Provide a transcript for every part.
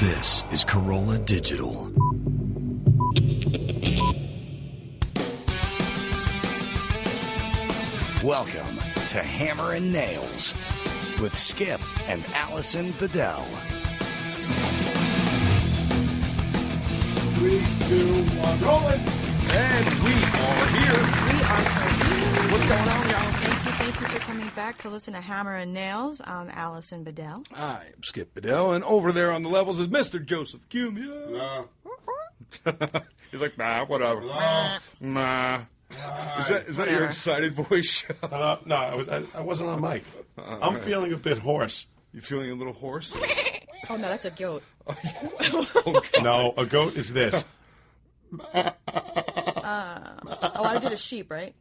This is Corolla Digital. Welcome to Hammer and Nails with Skip and Allison Bedell. 3, 2, 1, rolling. And we are here. We are so here. What's going on, y'all? Thank you for coming back to listen to Hammer and Nails. I'm Allison Bedell. I'm Skip Bedell, and over there on the levels is Mr. Joseph Cumia. No. He's like, nah, whatever. No. Nah. Is that your Whatever. excited voice? No, I wasn't on mic. I'm feeling a bit hoarse. You feeling a little hoarse? Oh, no, that's a goat. No, a goat is this. Oh, I did a sheep, right?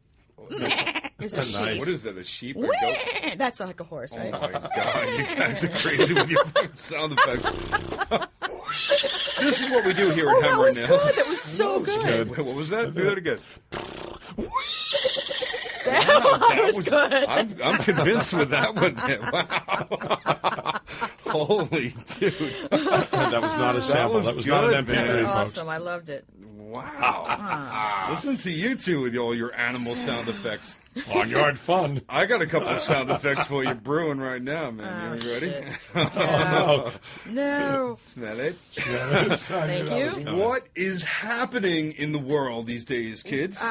It's a sheep. What is that, a sheep or a goat? That's like a horse, right? Oh, my God. You guys are crazy with your fucking sound effects. This is what we do here at Oh, that Hammer was and Nails. good. That was so good. Wait, what was that? Do that again. That was good. I'm convinced with that one. Man. Wow. Holy dude. That was not a sample. That was not an good, man. MP3, That's folks. awesome. I loved it. Wow. Listen to you two with all your animal sound effects. Barnyard fun. I got a couple of sound effects for you brewing right now, man. You ready? Oh, No. Smell it. Thank you. What is happening in the world these days, kids?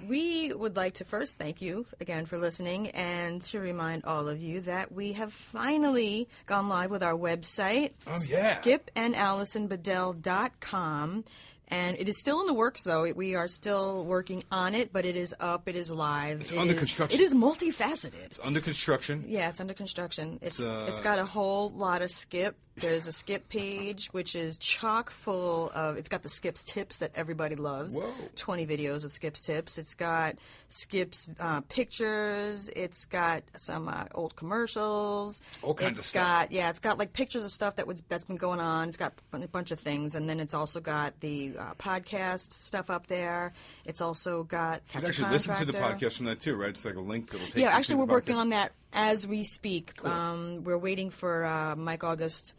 We would like to first thank you again for listening and to remind all of you that we have finally gone live with our website, Oh, yeah. skipandallisonbedell.com. And it is still in the works, though. We are still working on it, but it is up. It is live. It's under construction. It is multifaceted. Under construction. Yeah, it's under construction. It's got a whole lot of Skip. There's a Skip page, which is chock full of. It's got the Skip's tips that everybody loves. Whoa. 20 videos of Skip's tips. It's got Skip's pictures. It's got some old commercials. All kinds of stuff. It's got like pictures of stuff that's been going on. It's got a bunch of things, and then it's also got the podcast stuff up there. It's also got You Catch can a actually listen to the Contractor. podcast from that too, right? It's like a link that'll take Yeah, you actually, to we're the working podcast. on that as we speak. We're waiting for Mike August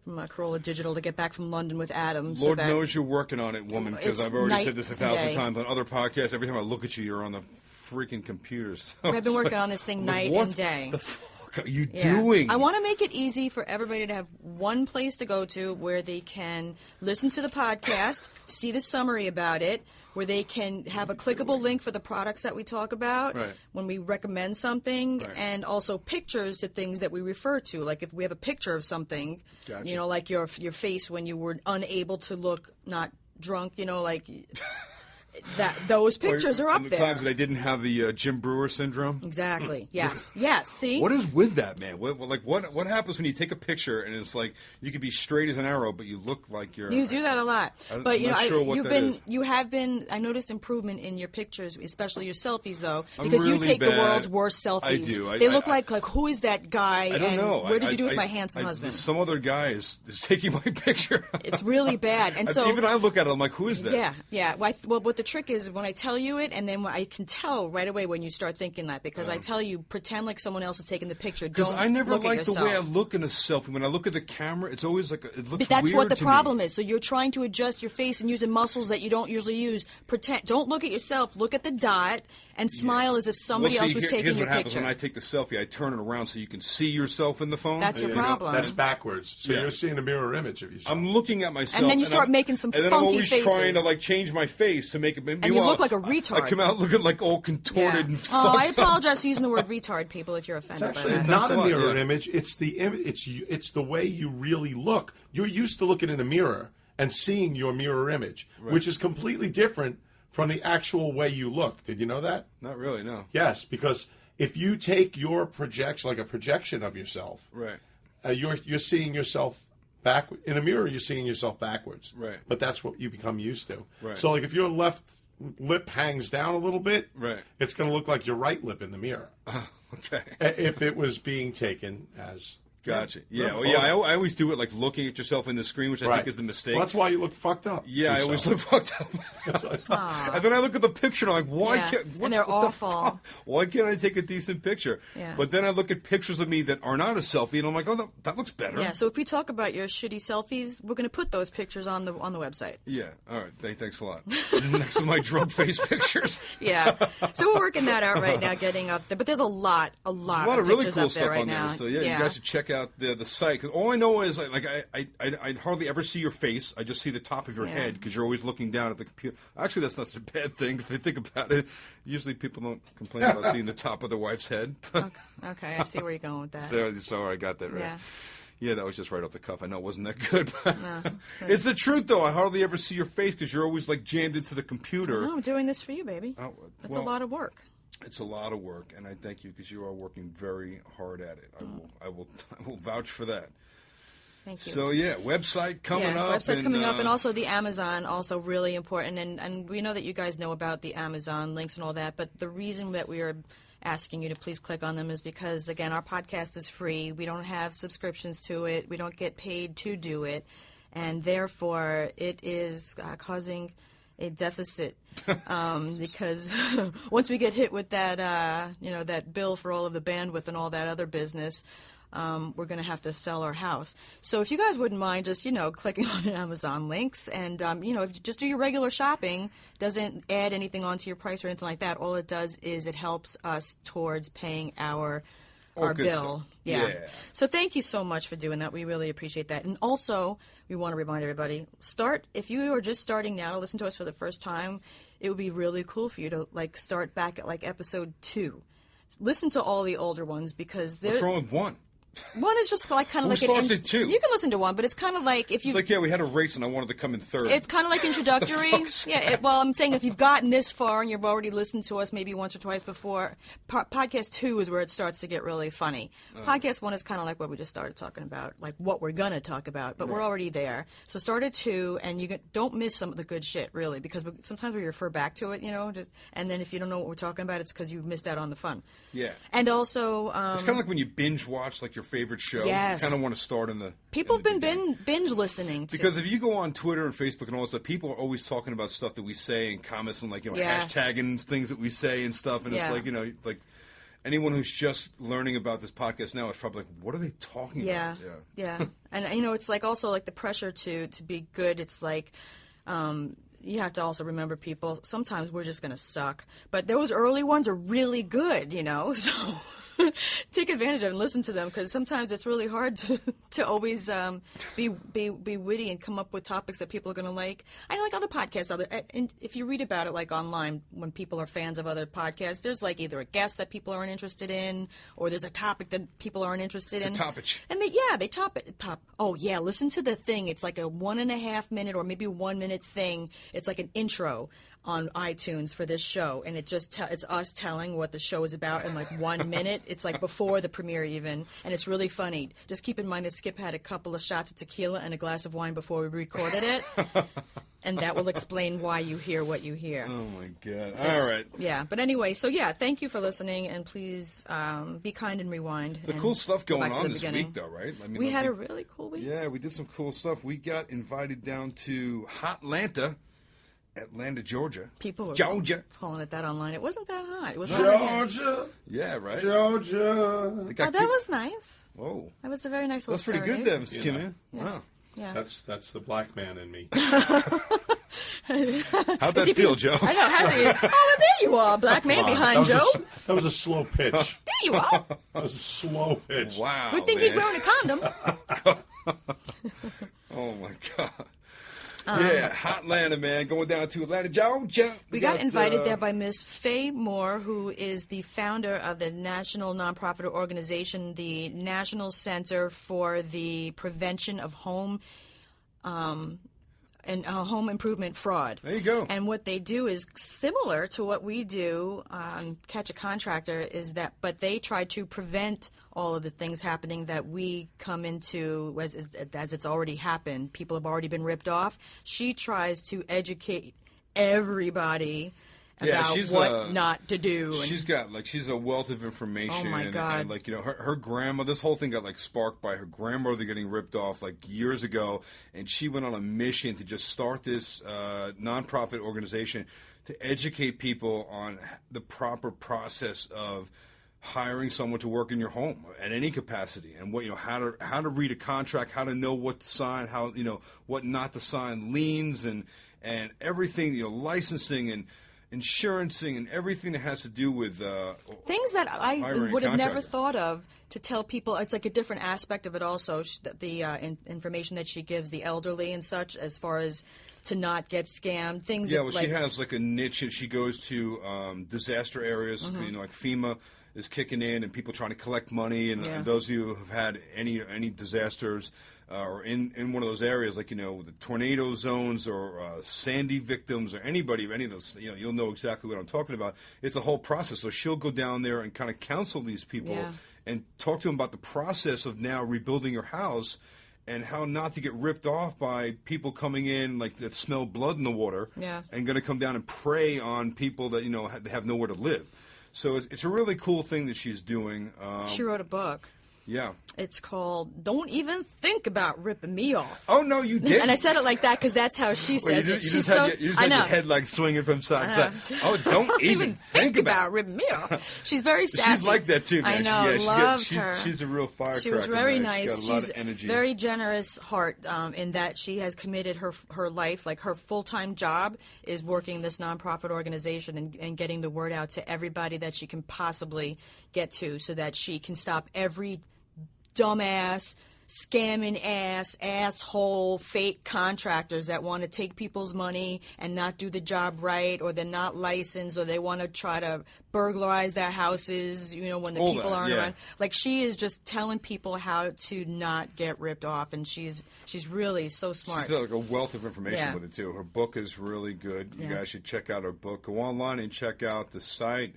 from Corolla Digital to get back from London with Adam. Lord so that knows you're working on it, woman, because It's I've already night said this 1,000 and day. times on other podcasts. Every time I look at you, you're on the freaking computers. I've been working on this thing night what and day. the fuck are you Yeah. doing? I want to make it easy for everybody to have one place to go to where they can listen to the podcast, see the summary about it, where they can have a clickable link for the products that we talk about Right. when we recommend something, Right. and also pictures to things that we refer to. Like if we have a picture of something, Gotcha. you know, like your face when you were unable to look not drunk, you know, like that. Those pictures are up the there. times that I didn't have the Jim Brewer syndrome. Exactly. Yes. Yes. See. What is with that, man? What happens when you take a picture and it's like you could be straight as an arrow, but you look like you're. You do that a lot, I'm but you not know, sure what you've that been, is. you have been. I noticed improvement in your pictures, especially your selfies, though, I'm because you really take the bad. world's worst selfies. I do. They look like who is that guy? I don't and know. Where did you do with my handsome husband? Some other guy is taking my picture. It's really bad, and so even I look at it, I'm like, who is that? yeah, yeah. Well, what the trick is when I tell you it, and then I can tell right away when you start thinking that, because I tell you, pretend like someone else is taking the picture. Because Don't I never look at like the way I yourself. look in a selfie. When I look at the camera, it's always like it looks But that's weird what the to problem me. is. So you're trying to adjust your face and using muscles that you don't usually use. Pretend. Don't look at yourself. Look at the dot and smile as if somebody else was taking here's your what happens picture. when I take the selfie. I turn it around so you can see yourself in the phone. That's your You know? problem. That's backwards. So Yeah. you're seeing a mirror image of yourself. I'm looking at myself, And then you start I'm- making some and then I'm funky always trying to faces. like change my face to make it. And you look like a retard. I come out looking like all contorted and Oh, fucked I up. apologize for using the word retard, people, if you're It's offended actually by that. not a Thanks a lot, mirror yeah. image. It's the it's the way you really look. You're used to looking in a mirror and seeing your mirror image, which is completely different from the actual way you look. Did you know that? Not really, no. Yes, because if you take your projection, like a projection of yourself, Right. You're seeing yourself back in a mirror. You're seeing yourself backwards. Right. But that's what you become used to. Right. So, like, if your left lip hangs down a little bit, Right. it's going to look like your right lip in the mirror. Okay. If it was being taken as Gotcha. Yeah. Good Well, yeah. photo. I always do it like looking at yourself in the screen, which I think is the mistake. Well, that's why you look fucked up. Yeah, I always look fucked up. And then I look at the picture and I'm like, why Yeah, can't? and they're what the awful. fuck? Why can't I take a decent picture? Yeah. But then I look at pictures of me that are not a selfie, and I'm like, oh, that looks better. Yeah, so if we talk about your shitty selfies, we're going to put those pictures on the website. Yeah. All right. Thanks a lot. Next to my drug face pictures. Yeah. So we're working that out right now, getting up there. But there's a lot There's a lot of really pictures cool up there stuff right on now. there. So yeah, you guys should check out the site. Because all I know is I hardly ever see your face. I just see the top of your Yeah. head because you're always looking down at the computer. Actually, that's not such a bad thing if they think about it. Usually people don't complain about seeing the top of their wife's head. Okay, I see where you're going with that. So I got that right. Yeah. Yeah, that was just right off the cuff. I know it wasn't that good. It's the truth, though. I hardly ever see your face because you're always like jammed into the computer. No, I'm doing this for you, baby. Oh, That's well, a lot of work. It's a lot of work, and I thank you because you are working very hard at it. I will vouch for that. Thank you. So yeah, website coming up. Website's coming up, and also the Amazon, also really important. And we know that you guys know about the Amazon links and all that, but the reason that we are asking you to please click on them is because, again, our podcast is free. We don't have subscriptions to it. We don't get paid to do it, and therefore it is causing a deficit because once we get hit with that, that bill for all of the bandwidth and all that other business, we're going to have to sell our house. So if you guys wouldn't mind just, clicking on the Amazon links and, if you just do your regular shopping, doesn't add anything onto your price or anything like that. All it does is it helps us towards paying our good bill. stuff. Yeah. Yeah. So thank you so much for doing that. We really appreciate that. And also, we want to remind everybody, if you are just starting now to listen to us for the first time, it would be really cool for you to start back at episode 2. Listen to all the older ones because they're... What's wrong with one? One is just kind of Who like starts at 2? You can listen to one, but it's kind of like if you. It's like, yeah, we had a race and I wanted to come in third. It's kind of like introductory. Yeah. Well, I'm saying if you've gotten this far and you've already listened to us maybe once or twice before, podcast 2 is where it starts to get really funny. Podcast 1 is kind of like what we just started talking about, like what we're gonna talk about, but we're already there. So start at 2, and don't miss some of the good shit, really, because sometimes we refer back to it, and then if you don't know what we're talking about, it's because you missed out on the fun. Yeah. And also, it's kind of like when you binge watch your favorite show. Yes. You kind of want to start in the. People in the have been beginning. binge listening to. Because if you go on Twitter and Facebook and all that stuff, people are always talking about stuff that we say and comments and Yes. hashtagging things that we say and stuff. And Yeah. it's like anyone who's just learning about this podcast now is probably like, what are they talking about? Yeah. And it's also like the pressure to be good. It's like you have to also remember, people, sometimes we're just going to suck. But those early ones are really good, so take advantage of and listen to them, because sometimes it's really hard to always be witty and come up with topics that people are going to like. I know, like other podcasts, and if you read about it online, when people are fans of other podcasts, there's either a guest that people aren't interested in, or there's a topic that people aren't interested in. It's a topic. And they top. Oh yeah, listen to the thing. It's like a 1.5 minute or maybe 1 minute thing. It's like an intro on iTunes for this show, and it's us telling what the show is about in 1 minute. It's before the premiere even, and it's really funny. Just keep in mind that Skip had a couple of shots of tequila and a glass of wine before we recorded it, and that will explain why you hear what you hear. Oh my God! All right. Yeah, but anyway, so yeah, thank you for listening, and please be kind and rewind. The and cool stuff go going back to on the this beginning. week, though, right? I mean, We had a really cool week. Yeah, we did some cool stuff. We got invited down to Atlanta, Georgia. People were Georgia. calling it that online. It wasn't that hot. It was Georgia. Yeah, right. Georgia. They Oh, got that was nice. Whoa. That was a very nice little That's pretty good serenade. there, Mr. Yeah. Kimmy. Yes. Wow. Yeah. That's the black man in me. How'd that feel, Joe? I know. How's it? Oh, there you are, black man behind Joe. That was a slow pitch. There you are. That was a slow pitch. Wow. Good thing man. he's wearing a condom. Oh, my God. Yeah, Hotlanta, man. Going down to Atlanta, Georgia. We got invited there by Miss Faye Moore, who is the founder of the national nonprofit organization, the National Center for the Prevention of Home Improvement Fraud. There you go. And what they do is similar to what we do on Catch a Contractor, but they try to prevent all of the things happening that we come into as it's already happened. People have already been ripped off. She tries to educate everybody about she's, what not to do. And she's a wealth of information. Oh, my God. And like, her grandma, this whole thing got like sparked by her grandmother getting ripped off like years ago, and she went on a mission to just start this nonprofit organization to educate people on the proper process of hiring someone to work in your home at any capacity, and what how to read a contract, how to know what to sign, how what not to sign, liens and everything, licensing and insurancing and everything that has to do with things that I hiring a would have never contractor. thought of to tell people. It's like a different aspect of it also, the information that she gives the elderly and such, as far as to not get scammed. Things Yeah, that, well, she has like a niche, and she goes to disaster areas, like FEMA is kicking in, and people trying to collect money, and those of you who have had any disasters or in one of those areas, like the tornado zones or Sandy victims or anybody of any of those, you'll know exactly what I'm talking about. It's a whole process. So she'll go down there and kind of counsel these people and talk to them about the process of now rebuilding your house, and how not to get ripped off by people coming in like that smell blood in the water, and going to come down and prey on people that have nowhere to live. So it's a really cool thing that she's doing. she wrote a book. Yeah. It's called "Don't Even Think About Ripping Me Off." Oh no, you did. And I said it like that because that's how she says it. You She's just had your head like swinging from side to side. Oh, don't even think about ripping me off. She's very sassy. She's like that too, man. I know, loved her. She's a real firecracker. She was very man. nice. She's got a lot She's of energy. very generous heart in that she has committed her life, like her full-time job is working this nonprofit organization and getting the word out to everybody that she can possibly get to, so that she can stop every dumbass, scamming asshole, fake contractors that want to take people's money and not do the job right, or they're not licensed, or they want to try to burglarize their houses, when the All people that, aren't yeah. around. Like, she is just telling people how to not get ripped off, and she's really so smart. She's got like a wealth of information Yeah. with it too. Her book is really good. You guys should check out her book. Go online and check out the site.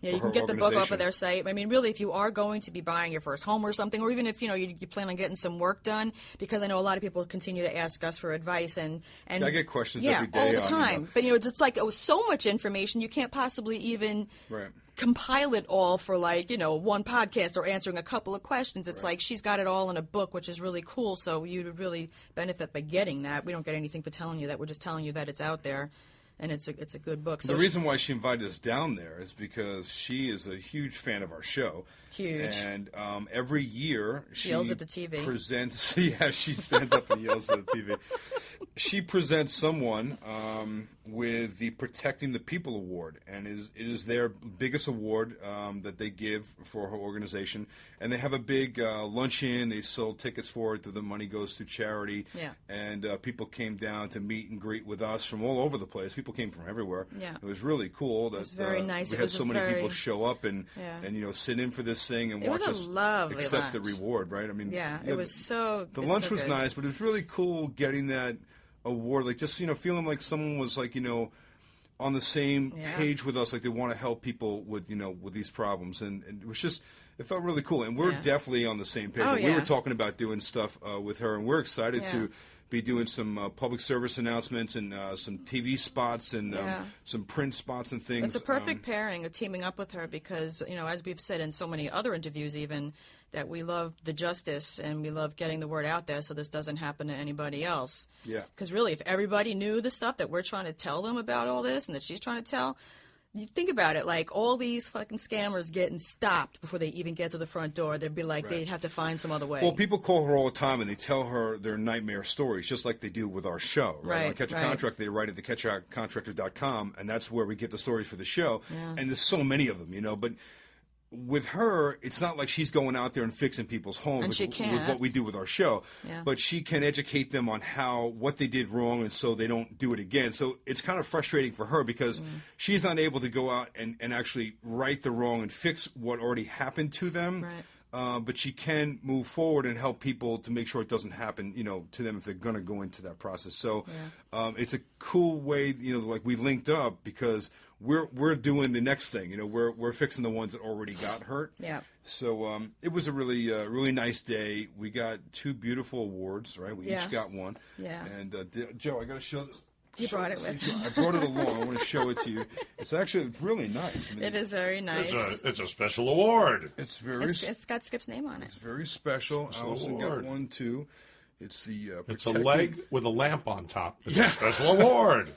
Yeah, for you can her get the book off organization. of their site. I mean, really, if you are going to be buying your first home or something, or even if you plan on getting some work done, because I know a lot of people continue to ask us for advice, and I get questions yeah, every day all the on, time. But it's like so much information, you can't possibly even Right. compile it all for one podcast or answering a couple of questions. It's like she's got it all in a book, which is really cool. So you would really benefit by getting that. We don't get anything for telling you that. We're just telling you that it's out there. And it's a good book. So The reason why she invited us down there is because she is a huge fan of our show. Huge. And every year she yells at the TV. presents. Yeah, she stands up and yells at the TV. She presents someone with the Protecting the People Award, and it is their biggest award that they give for her organization. And they have a big luncheon. They sold tickets for it. The money goes to charity. Yeah. And people came down to meet and greet with us from all over the place. People came from everywhere. Yeah. It was really cool that was very nice. we It had was so a many people very- show up and Yeah. sit in for this thing and It watch was a us lovely accept the lunch. reward, right? I mean, Yeah, it was so. the it's lunch so was good. nice, but it was really cool getting that award, like just feeling like someone was like on the same Yeah. page with us, like they want to help people with with these problems, and it was just. It felt really cool, and we're Yeah. definitely on the same page. Oh, We yeah. were talking about doing stuff with her, and we're excited Yeah. to be doing some public service announcements and some TV spots and Yeah. some print spots and things. It's a perfect pairing of teaming up with her because, as we've said in so many other interviews even, that we love the justice and we love getting the word out there so this doesn't happen to anybody else. Yeah. Because really, if everybody knew the stuff that we're trying to tell them about all this and that she's trying to tell, you think about it, like all these fucking scammers getting stopped before they even get to the front door. They'd be like, they'd have to find some other way. Well, people call her all the time, and they tell her their nightmare stories, just like they do with our show. Right? On Catch a Right. Contract, they write at thecatchacontractor.com, and that's where we get the stories for the show. Yeah. And there's so many of them, But with her, it's not like she's going out there and fixing people's homes And she with can't. what we do with our show. Yeah. But she can educate them on what they did wrong, and so they don't do it again. So it's kind of frustrating for her because she's not able to go out and actually right the wrong and fix what already happened to them. Right. But she can move forward and help people to make sure it doesn't happen, to them if they're going to go into that process. So it's a cool way, like we linked up because we're doing the next thing. We're fixing the ones that already got hurt. Yeah. So it was a really nice day. We got 2 beautiful awards, right? We each got one. Yeah. And Joe, I got to show this. He brought it with him. I brought it along. I want to show it to you. It's actually really nice. I mean, It is very nice. It's a special award. It's very. It's got Skip's name on it. It's very special. Allison got award. one too. It's the. It's a leg with a lamp on top. It's a special award.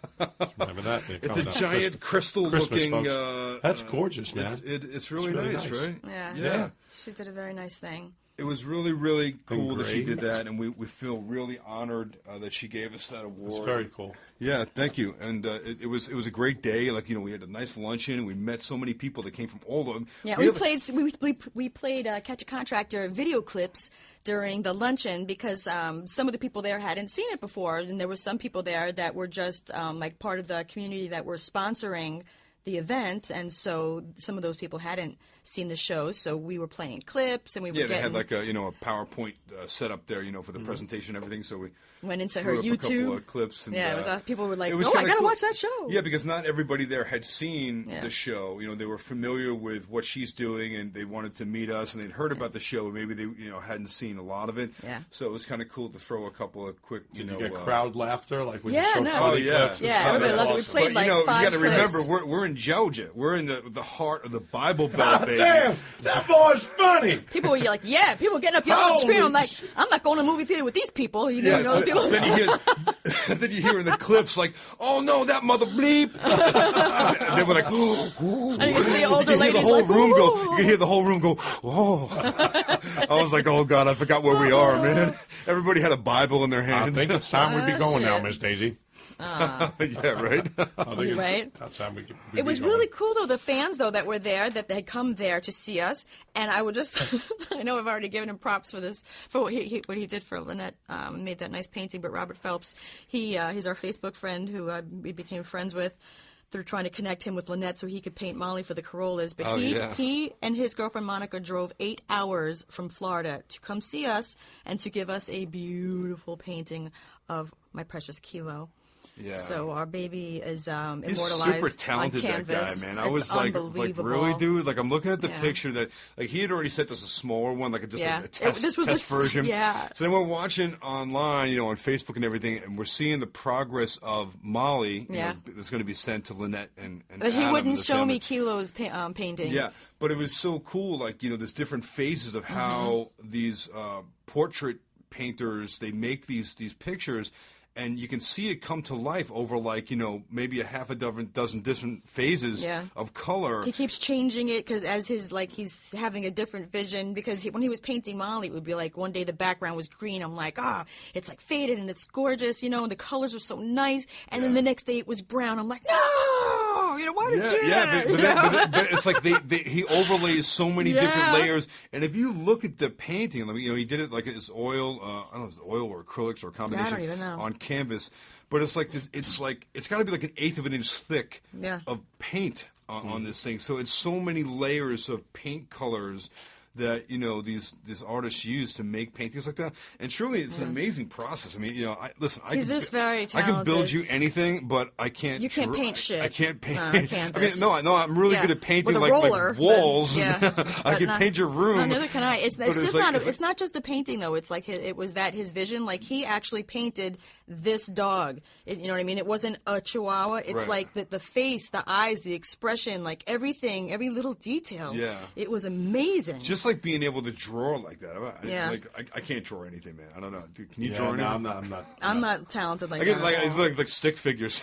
Remember that? It's a giant crystal-looking. That's gorgeous, man. It's really nice, right? Yeah. She did a very nice thing. It was really, really cool that she Engraved. did that, and we feel really honored that she gave us that award. It's very cool. Yeah, thank you. And it was a great day. Like, we had a nice luncheon, and we met so many people that came from all of them. Yeah, we played Catch a Contractor video clips during the luncheon because some of the people there hadn't seen it before, and there were some people there that were just like part of the community that were sponsoring the event, and so some of those people hadn't seen the show, so we were playing clips, and we were they had like a PowerPoint set up there, for the presentation and everything. So we went into threw her up YouTube. a couple of clips. And, it was awesome. People were like, it was "Oh, I kinda gotta cool. watch that show." Yeah, because not everybody there had seen the show. They were familiar with what she's doing, and they wanted to meet us, and they'd heard about the show, but maybe they hadn't seen a lot of it. Yeah. So it was kind of cool to throw a couple of quick, Did you get crowd laughter like when Yeah, you showed no. funny Oh, yeah. clips? and Yeah, stuff? everybody That's loved it. We awesome. played like you 5 got to clips. remember, we're in Georgia. We're in the heart of the Bible Belt, baby. Damn, that boy's funny. People were like, "Yeah," people were getting up yelling at the screen. I'm Holy like, "I'm not going to a movie theater with these people." You know, So, people. so then you hear, then you hear in the clips like, "Oh no, that mother bleep!" and then we're like, "Ooh." And you can see the older You can hear the ladies whole like, room "Ooh." go. You can hear the whole room go. Oh, I was like, "Oh God, I forgot where we are, man." Everybody had a Bible in their I hand. think it's time we'd be going now, shit. Miss Daisy. yeah, right. I think it's Right. about time we'd It was be going. really cool, though, the fans, though, that were there, that they had come there to see us. And I would just, I know I've already given him props for this, for what he did for Lynette, made that nice painting. But Robert Phelps, he's our Facebook friend who we became friends with. They're trying to connect him with Lynette so he could paint Molly for the Corollas. But he and his girlfriend Monica drove 8 hours from Florida to come see us and to give us a beautiful painting of my precious Kilo. Yeah. So our baby is He's immortalized super talented, on that guy, canvas. man. I It's was like, unbelievable. really, dude? Like, I'm looking at the Yeah. picture that, like, he had already sent us a smaller one, like just Yeah. a test, This was test the version. yeah. So then we're watching online, on Facebook and everything, and we're seeing the progress of Molly, Yeah. that's going to be sent to Lynette and But he Adam, wouldn't the show family. me Kilo's painting. Yeah, but it was so cool. Like, there's different phases of how these portrait painters, they make these pictures, and you can see it come to life over maybe a half a dozen different phases of color. He keeps changing it because as he's having a different vision. Because when he was painting Molly, it would be like one day the background was green. I'm like, it's like faded and it's gorgeous, and the colors are so nice. And then the next day it was brown. I'm like, no, why did you do that? But it's like he overlays so many different layers. And if you look at the painting, he did it like it's oil. I don't know if it's oil or acrylics or a combination. I don't even know. On canvas, but it's like this, it's got to be like 1/8 of an inch thick of paint on this thing. So it's so many layers of paint colors that these artists use to make paintings like that, and truly it's an amazing process. I mean, He's just very I can build talented. you anything, but I can't. You can't paint shit. I can't paint. on canvas. I mean, no, I'm really good at painting With a roller, like walls. then, I can paint your room. No, neither can I. It's But just like- not. it's It's not just the painting though. It's like it was that his vision. Like he actually painted this dog. You know what I mean? It wasn't a Chihuahua. It's Right. like the face, the eyes, the expression, like everything, every little detail. Yeah. It was amazing. Just like being able to draw like that. Yeah. I can't draw anything, man. I don't know. Dude, can you Yeah, draw no, anything? I'm not talented like I get that. like stick figures.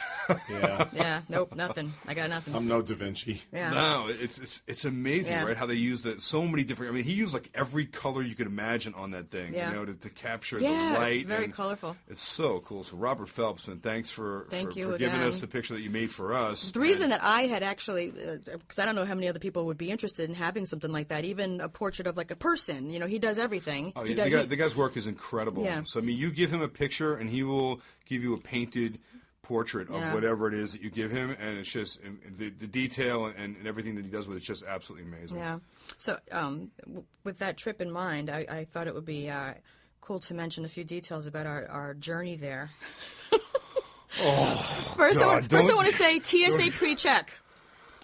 Yeah. Yeah. Nope. Nothing. I got nothing. I'm no Da Vinci. Yeah. No, it's amazing, Yeah. right? How they use so many different. I mean, he used like every color you could imagine on that thing, Yeah. to capture Yeah, the light. it's very and colorful. It's so cool. So Robert Phelps, and thanks for Thank you giving again. us the picture that you made for us. The reason that I had actually, because I don't know how many other people would be interested in having something like that, even a portrait of like a person. He does everything. Oh, He yeah, does, the guy's work is incredible. Yeah. So I mean, you give him a picture, and he will give you a painted portrait of Yeah. whatever it is that you give him, and it's just the detail and everything that he does with it's just absolutely amazing. Yeah. So with that trip in mind, I thought it would be cool to mention a few details about our journey there. First, I want to say TSA pre-check.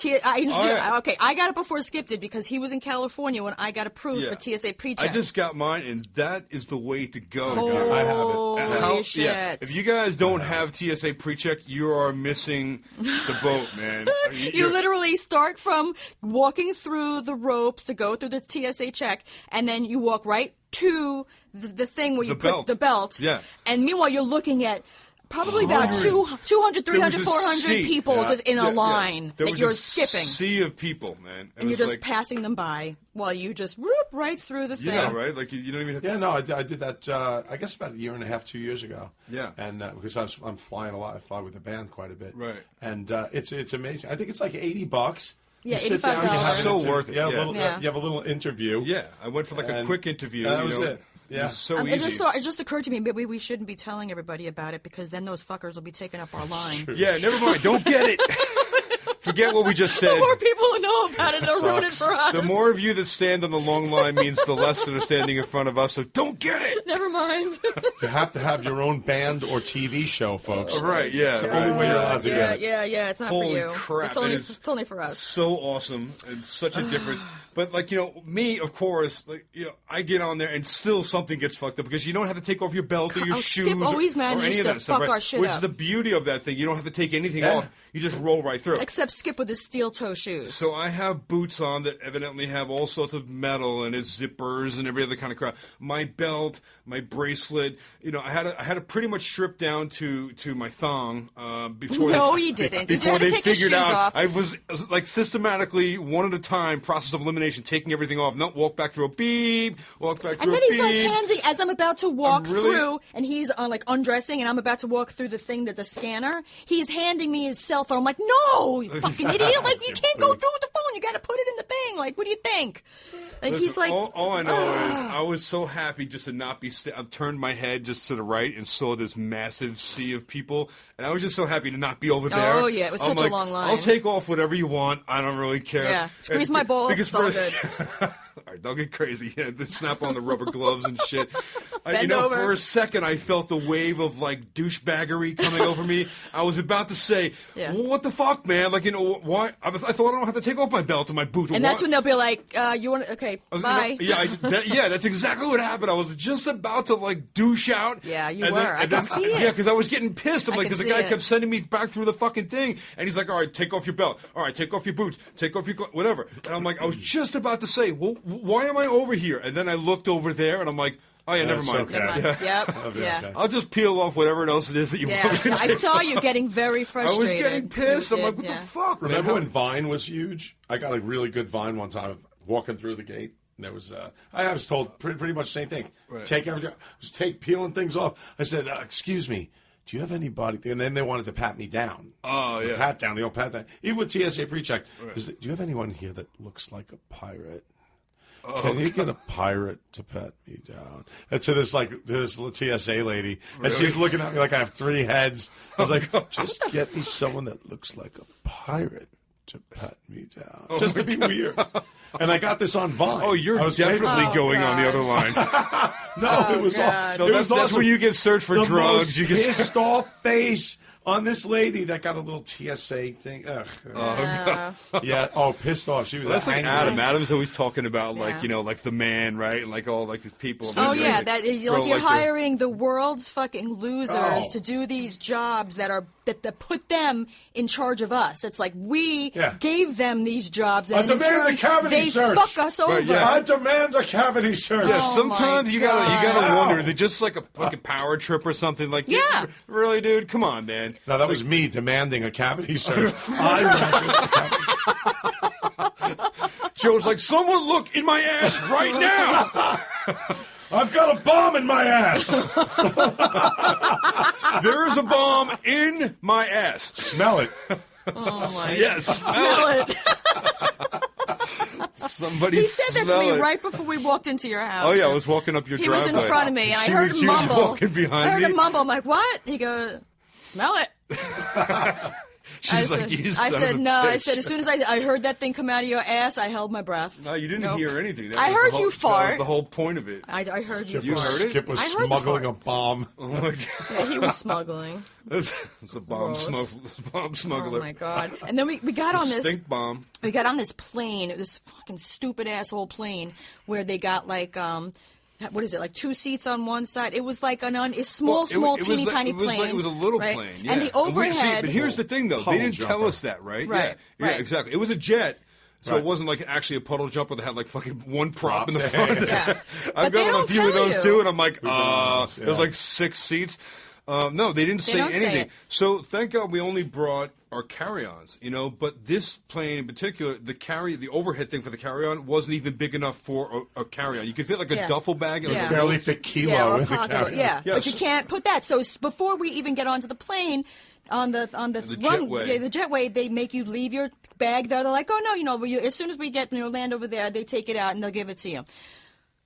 Okay, I got it before Skip did because he was in California when I got approved for TSA PreCheck. I just got mine, and that is the way to go. I have it. Holy shit. Yeah, if you guys don't have TSA PreCheck, you are missing the boat, man. You literally start from walking through the ropes to go through the TSA check, and then you walk right to the thing where you put the belt. Yeah. And meanwhile, you're looking at probably about 200, 300, 400 people just in a line that you're skipping. Sea of people, man. And you're just passing them by while you just whoop right through the thing. Yeah, right? Like, you don't even have to... Yeah, no, I did that, I guess about a year and a half, 2 years ago. Yeah. And because I'm flying a lot. I fly with the band quite a bit. Right. And it's amazing. I think it's like $80. Yeah, You sit down, you have $85. So an worth it, You have, yeah. you have a little interview. Yeah, I went for like a quick interview. That was it. Yeah. It was so It easy. just occurred to me, maybe we shouldn't be telling everybody about it because then those fuckers will be taking up our line. Yeah, never mind. Don't get it. Forget what we just said. The more people who know about it, they'll ruin it for us. The more of you that stand on the long line means the less that are standing in front of us, so don't get it. Never mind. You have to have your own band or TV show, folks. Right, yeah. It's the only way you're allowed to get it. Yeah, it's not Holy for you. crap. It's only for us. So awesome and such a difference. But, like, me, of course, like, I get on there and still something gets fucked up because you don't have to take off your belt or your shoes. Skip always or manages any of to that stuff, fuck right? our shit Which up. is the beauty of that thing. You don't have to take anything off. You just roll right through. Except Skip with his steel toe shoes. So I have boots on that evidently have all sorts of metal and it's zippers and every other kind of crap. My belt, my bracelet, I had to pretty much strip down to my thong before. No, you didn't. You Before had to they take your figured shoes out, off. I was like systematically one at a time, process of elimination, taking everything off. No, walk back through a beep, walk back through And then a he's like beep. handing, as I'm about to walk I'm really- through, and he's like undressing, and I'm about to walk through the thing that the scanner. He's handing me his cell phone. I'm like, no, you fucking idiot! Like you can't go through with the phone. You got to put it in the thing. Like, what do you think? Like Listen, he's like, all I know is I was so happy just to not be. I turned my head just to the right and saw this massive sea of people, and I was just so happy to not be over there. Oh, yeah, it was I'm such a like, long line. I'll take off whatever you want. I don't really care. yeah, squeeze my balls. Because It's all good. All right, don't get crazy. Yeah, snap on the rubber gloves and shit. Bend over. For a second, I felt the wave of like douchebaggery coming over me. I was about to say, Yeah. well, "What the fuck, man? Like, why?" I thought I don't have to take off my belt and my boots. And that's when they'll be like, you want to, okay, bye. That's exactly what happened. I was just about to like douche out. Yeah, you and were. Then, I and can then, see it. Yeah, because I was getting pissed. I'm I like, can because the guy see it. kept sending me back through the fucking thing, and he's like, "All right, take off your belt. All right, take off your boots. Take off your whatever." And I'm like, I was just about to say, well, why am I over here? And then I looked over there, and I'm like, oh yeah, never That's mind. okay. Never mind. Yeah. Yep. Yeah. okay. I'll just peel off whatever else it is that you Yeah. want me to I take. saw you getting very I frustrated. was getting pissed. You I'm like, did, what yeah. the fuck, man? Remember when Vine was huge? I got a really good Vine one time walking through the gate. And there was, I was told pretty much the same thing. Right. Take everything, just peeling things off. I said, excuse me, do you have anybody? And then they wanted to pat me down. Oh, yeah. Pat down, the old pat down. Even with TSA PreCheck. Do you have anyone here that looks like a pirate? Can you get a pirate to pat me down? And to this TSA lady, and she's looking at me like I have 3 heads. I was like, just get me someone that looks like a pirate to pat me down, just to be weird. And I got this on Vine. Oh, you're I was definitely saying- going on the other line. No, it was God. No, it that's was awesome. when you get searched for the drugs. Most You get pissed off face on this lady that got a little TSA thing. Ugh. Yeah. Oh, pissed off. She was. That's like angry. Adam. Adam's always talking about like Yeah. like the man, right? And like all like these people. Oh Like, yeah, that throw, you're like, the- hiring the world's fucking losers Oh. to do these jobs that put them in charge of us. It's like we Yeah. gave them these jobs, I and in demand a turn, cavity they search. fuck us over. yeah. I demand a cavity search. Yeah, Oh, sometimes my you gotta God. wonder, is it just like a fucking power trip or something? Like, Yeah. really, dude? Come on, man. No, that was me demanding a cavity search. I wanted a cavity. Joe's like, someone look in my ass right now. I've got a bomb in my ass. There is a bomb in my ass. Smell it. Oh my Yes, Smell it. somebody He said that to smell me it. right before we walked into your house. Oh yeah, I was walking up your He driveway. was in front of me, and I She heard was- him she was mumble. walking behind I heard me. him mumble. I'm like, what? He goes, smell it. She's like, you I son said of a no. I bitch. said as soon as I heard that thing come out of your ass, I held my breath. No, you didn't Nope. hear anything. That I was heard the whole, you fart. That was the whole point of it. I heard you. You fart. heard it? Skip was I heard the smuggling a fart. bomb. Oh my god, Yeah, he was smuggling. it's a bomb Gross. smuggler. Oh my god! And then we got on It's a this. stink bomb. We got on this plane, this fucking stupid asshole plane, where they got like what is it, like 2 seats on one side? It was like a small, teeny tiny it was plane. Like, it was a little right? plane, yeah. And the overhead. But here's the thing, though. They Puddle didn't jumper. tell us that, right? Right, Yeah, right. exactly. It was a jet. So Right. it wasn't like actually a puddle jumper that had like fucking one prop in the Props. front. Yeah. But I've they got on a don't few of tell those you. too, and I'm like, been on those, there's yeah. like 6 seats. No, they didn't say don't say anything. it. So thank God we only brought our carry-ons, But this plane in particular, the overhead thing for the carry-on wasn't even big enough for a carry-on. You could fit like a Yeah. duffel bag. And Yeah. like Barely fit kilo Yeah, or in the pocketbook. carry. Yeah, Yeah, but you so- can't put that. So before we even get onto the plane, on the jetway. yeah, the jetway, they make you leave your bag there. They're like, oh no, as soon as we get land over there, they take it out and they'll give it to you.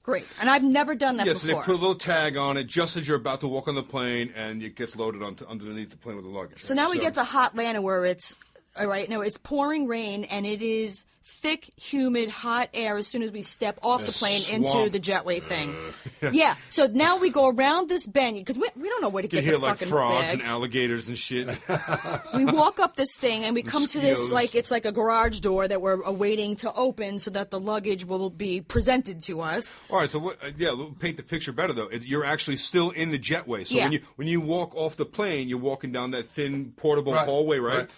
Great, and I've never done that Yes, so before. they put a little tag on it just as you're about to walk on the plane, and it gets loaded underneath the plane with the luggage. So now we get to Hotlanta where it's all right. No, it's pouring rain and it is thick, humid, hot air as soon as we step off the plane into swamp. the jetway thing. Yeah. So now we go around this bend because we don't know where to You get hear the like fucking frogs bag. and alligators and shit. We walk up this thing and we come to this Mosquitoes. it's like a garage door that we're awaiting to open so that the luggage will be presented to us. All right, so we'll paint the picture better though. You're actually still in the jetway. So Yeah. when you walk off the plane, you're walking down that thin portable Right, hallway, right? right.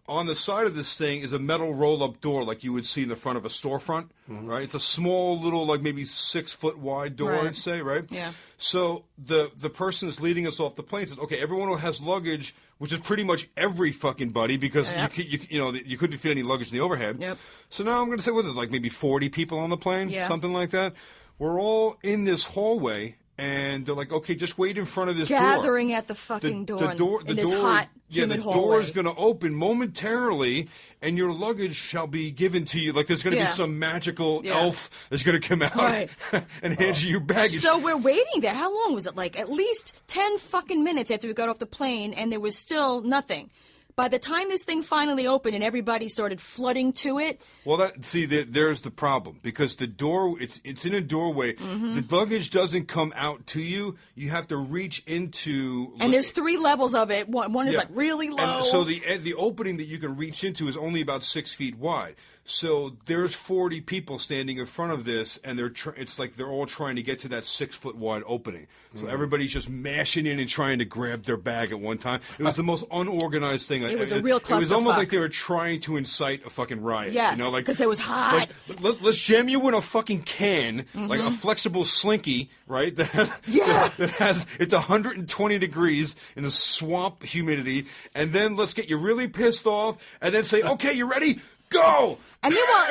On the side of this thing is a metal roll-up door, like you would see in the front of a storefront, right? It's a small little, like maybe 6 foot wide door, Right. I'd say, right? Yeah. So the person that's leading us off the plane says, "Okay, everyone who has luggage, which is pretty much every fucking buddy, because Yep. you couldn't fit any luggage in the overhead." Yep. So now I'm going to say, what is it, like maybe 40 people on the plane, Yeah. something like that. We're all in this hallway, and they're like, "Okay, just wait in front of this door." Gathering at the fucking door in this hot, humid the hallway. door is going to open momentarily, and your luggage shall be given to you. Like there's going to Yeah. be some magical Yeah. elf that's going to come out Right. and hand you your baggage. So we're waiting there. How long was it? Like at least 10 fucking minutes after we got off the plane, and there was still nothing. By the time this thing finally opened and everybody started flooding to it, Well, there's the problem, because the door, it's in a doorway. Mm-hmm. The luggage doesn't come out to you. You have to reach into. and there's 3 levels of it. One is Yeah. like really low. And so the opening that you can reach into is only about 6 feet wide. So there's 40 people standing in front of this, and it's like they're all trying to get to that 6 foot wide opening. So everybody's just mashing in and trying to grab their bag at one time. It was the most unorganized thing. It was a real It was almost clusterfuck. like they were trying to incite a fucking riot. Yes, you know, like 'cause it was hot. Like, let's jam you in a fucking can, like a flexible slinky, right? Yeah. That has it's 120 degrees in the swamp humidity, and then let's get you really pissed off, and then say, "Okay, you ready? Go!" And meanwhile,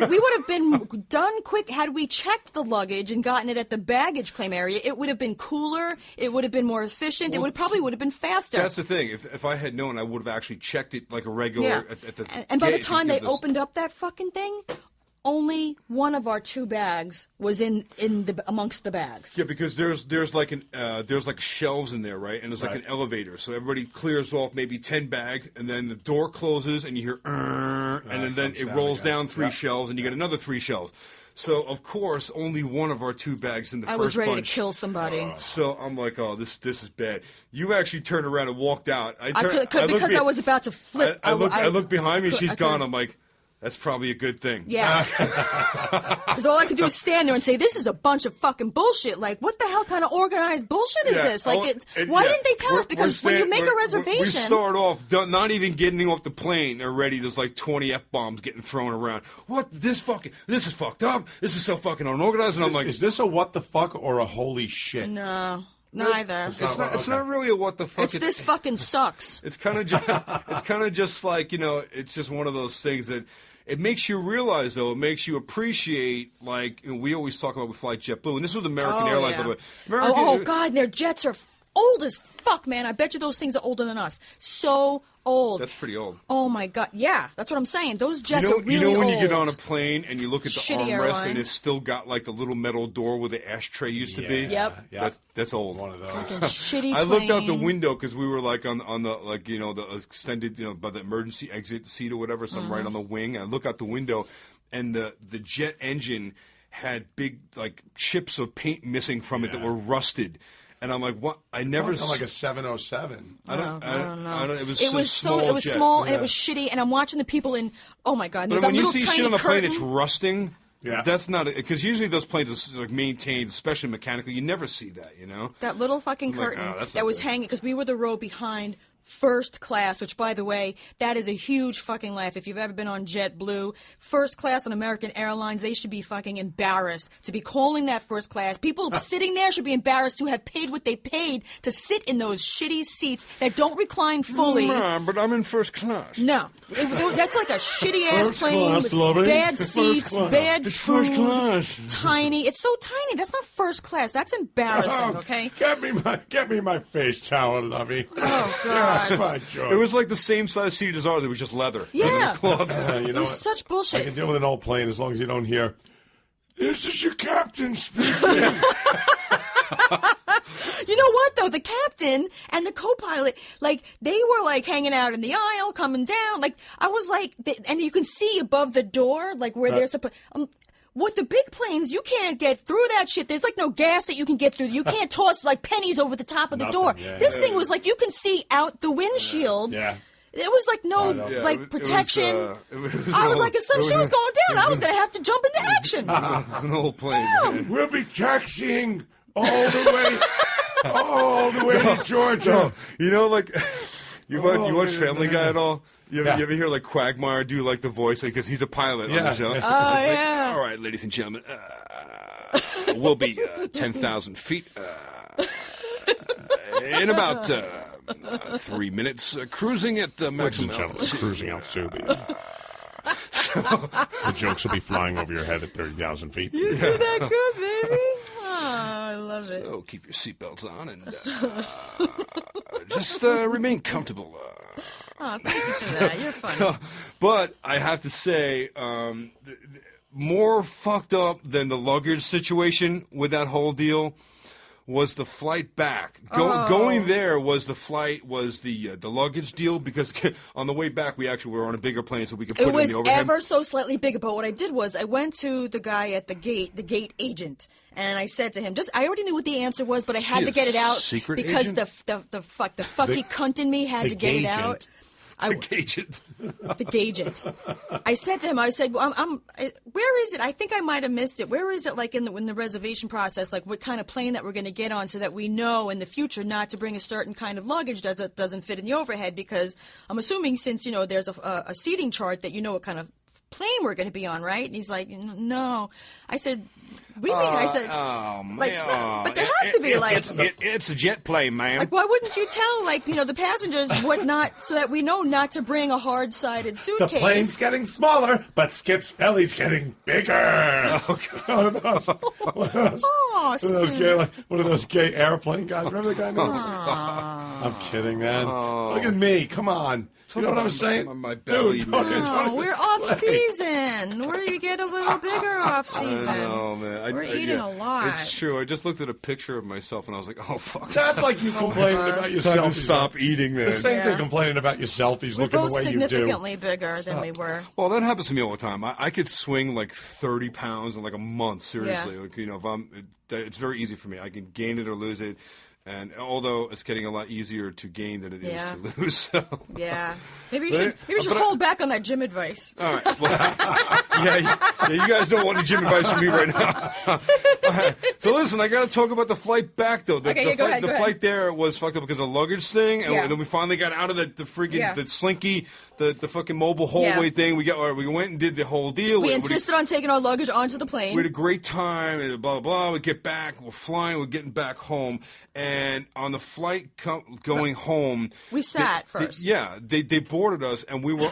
we would have been done quick had we checked the luggage and gotten it at the baggage claim area. It would have been cooler. It would have been more efficient. It probably would have been faster. That's the thing. If I had known, I would have actually checked it like a regular. Yeah. At the and by the gate to time give they this- opened up that fucking thing, only one of our 2 bags was amongst the bags. Yeah, because there's like shelves in there, right? And there's like Right. an elevator, so everybody clears off maybe 10 bags, and then the door closes, and you hear, and then comes it down rolls again. down 3 Yep. shelves, and you get another 3 shelves. So of course, only one of our 2 bags in the I first was ready bunch. to kill somebody. So I'm like, oh, this is bad. You actually turned around and walked out. I Because looked I was about to flip. I look behind me, and she's I gone. couldn't- I'm like, that's probably a good thing. Yeah. Because all I could do is stand there and say, this is a bunch of fucking bullshit. Like, what the hell kind of organized bullshit is Yeah, this? Like, oh, why yeah. didn't they tell us? Because when you make a reservation. We start off not even getting off the plane already. There's like 20 F-bombs getting thrown around. This is fucked up. This is so fucking unorganized. And I'm like, Is this a what the fuck or a holy shit? No, neither. it's not really a what the fuck. It's this fucking sucks. It's kind of just like, it's just one of those things that it makes you realize, though. It makes you appreciate, like, we always talk about we fly JetBlue, and this was American Airlines, by the way. Oh, God, their jets are old as fuck, man. I bet you those things are older than us. So old. That's pretty old. Oh my God! Yeah, that's what I'm saying. Those jets are really you know when old. you get on a plane and you look at the Shitty armrest airline. and it's still got like the little metal door where the ashtray used to be. Yep. Yeah. That's old. One of those. Shitty. I looked out the plane. window because we were like on the like the extended by the emergency exit seat or whatever, so I'm right on the wing. I look out the window, and the jet engine had big like chips of paint missing from it that were rusted. And I'm like, what? I never Like a 707. I don't know. It was It was small. It was jet. small and it was shitty. And I'm watching the people in. Oh my God! But There's when that you little see tiny shit on the plane curtain. that's rusting, Yeah. that's not because usually those planes are like maintained, especially mechanically. You never see that, you know. That little fucking So I'm like, curtain oh, that's that not was good. hanging because we were the row behind first class, which by the way, that is a huge fucking laugh. If you've ever been on JetBlue, first class on American Airlines, they should be fucking embarrassed to be calling that first class. People sitting there should be embarrassed to have paid what they paid to sit in those shitty seats that don't recline fully. Nah, but I'm in first class. No, that's like a shitty ass First plane class, with lovey. bad First seats, class. bad It's food, first class. tiny. It's so tiny. That's not first class. That's embarrassing. Okay. Get me my face towel, lovey. Oh God. By George. It was like the same size seat as ours. It was just leather. Yeah. Cloth. You It know was what? such I bullshit. can deal with an old plane as long as you don't hear, "This is your captain speaking." You know what though? The captain and the co-pilot, like they were like hanging out in the aisle, coming down. Like I was like, and you can see above the door, like where they're supposed. With the big planes, you can't get through that shit. There's like no gas that you can get through. You can't toss like pennies over the top of the door. Yeah, This thing was like you can see out the windshield. Yeah. It was like no Yeah, like it was, protection. it was I was an like, if some old- shit was going down, I was gonna have to jump into action. It was an old plane. man. We'll be taxiing all the way to Georgia. You know, like you watch man, Family Guy at all? You Yeah. ever hear like Quagmire do like the voice because he's a pilot on Yeah. the show? Oh, It's like, yeah. all right, ladies and gentlemen, we'll be 10,000 feet in about 3 minutes, cruising at the maximum altitude. cruising altitude. The jokes will be flying over your head at 30,000 feet. You do that good, baby. Oh, I love it. So keep your seatbelts on and just remain comfortable. Oh, thank you for that. You're funny. But I have to say, more fucked up than the luggage situation with that whole deal was the flight back. Going there was the luggage deal because on the way back we actually were on a bigger plane so we could put It it in was the overhead. ever so slightly bigger, but what I did was I went to the guy at the gate agent, and I said to him, I already knew what the answer was, but I had She to get a it out secret because agent? the fucky cunt in me had to get it out. Agent. The agent. I said to him, I said, well, where is it? I think I might have missed it. Where is it, like in the reservation process, like what kind of plane that we're going to get on, so that we know in the future not to bring a certain kind of luggage that doesn't fit in the overhead? Because I'm assuming since there's a seating chart that you know what kind of plane we're going to be on, right? And he's like, no. I said, what do you mean? I said, but there has to be it's a jet plane, ma'am. like, why wouldn't you tell, the passengers what not, so that we know not to bring a hard-sided The suitcase? plane's getting smaller, but Skip's belly's getting bigger. One of those. Oh, One of those gay airplane guys. Remember the guy? I'm kidding, man. Look at me. Come on. You know what I'm saying? My belly, Dude, man. Oh, we're off season. Where you get a little bigger off season. Oh man, We're eating a lot. It's true. I just looked at a picture of myself and I was like, "Oh fuck!" That's like you complaining about your Time to selfies. stop eating, man. It's the same thing, Yeah. complaining about your selfies, We're looking both the way you do. significantly bigger than we were. Well, that happens to me all the time. I could swing like 30 pounds in like a month. Seriously, Yeah. like if it's very easy for me. I can gain it or lose it. And although it's getting a lot easier to gain than it is Yeah. to lose, so. Yeah. Maybe you But should I- hold back on that gym advice. All right. Well, yeah, you guys don't want any gym advice from me right now. All right. So listen, I got to talk about the flight back though. The, Okay, the yeah, go flight, ahead, the go flight there was fucked up because of the luggage thing, and Yeah. then we finally got out of the freaking Yeah. the slinky, the fucking mobile hallway Yeah. thing. We went and did the whole deal. We insisted on taking our luggage onto the plane. We had a great time, and blah, blah, blah. We get back, we're flying, we're getting back home. And on the flight going home... We sat first. They boarded us, and we were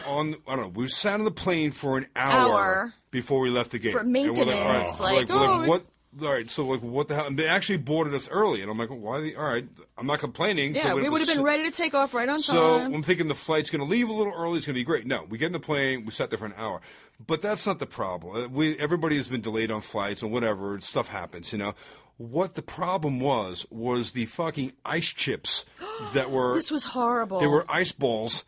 we sat on the plane for an hour Hour. before we left the gate. For And we're maintenance, we're all right, so like, what the hell? And they actually boarded us early, and I'm like, why? All right, I'm not complaining. Yeah, so we would have been ready to take off right on time. So I'm thinking the flight's going to leave a little early. It's going to be great. No, we get in the plane. We sat there for an hour. But that's not the problem. Everybody has been delayed on flights and whatever. Stuff happens, you know. What the problem was the fucking ice chips that were. This was horrible. They were ice balls.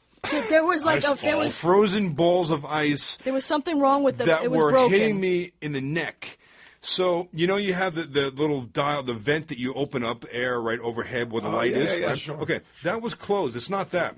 There was like there was frozen balls of ice. There was something wrong with them. That it was were broken. hitting me in the neck. So, you know, you have the little dial, the vent that you open up air right overhead where the light is? Yeah, right? sure. Okay, that was closed. It's not that.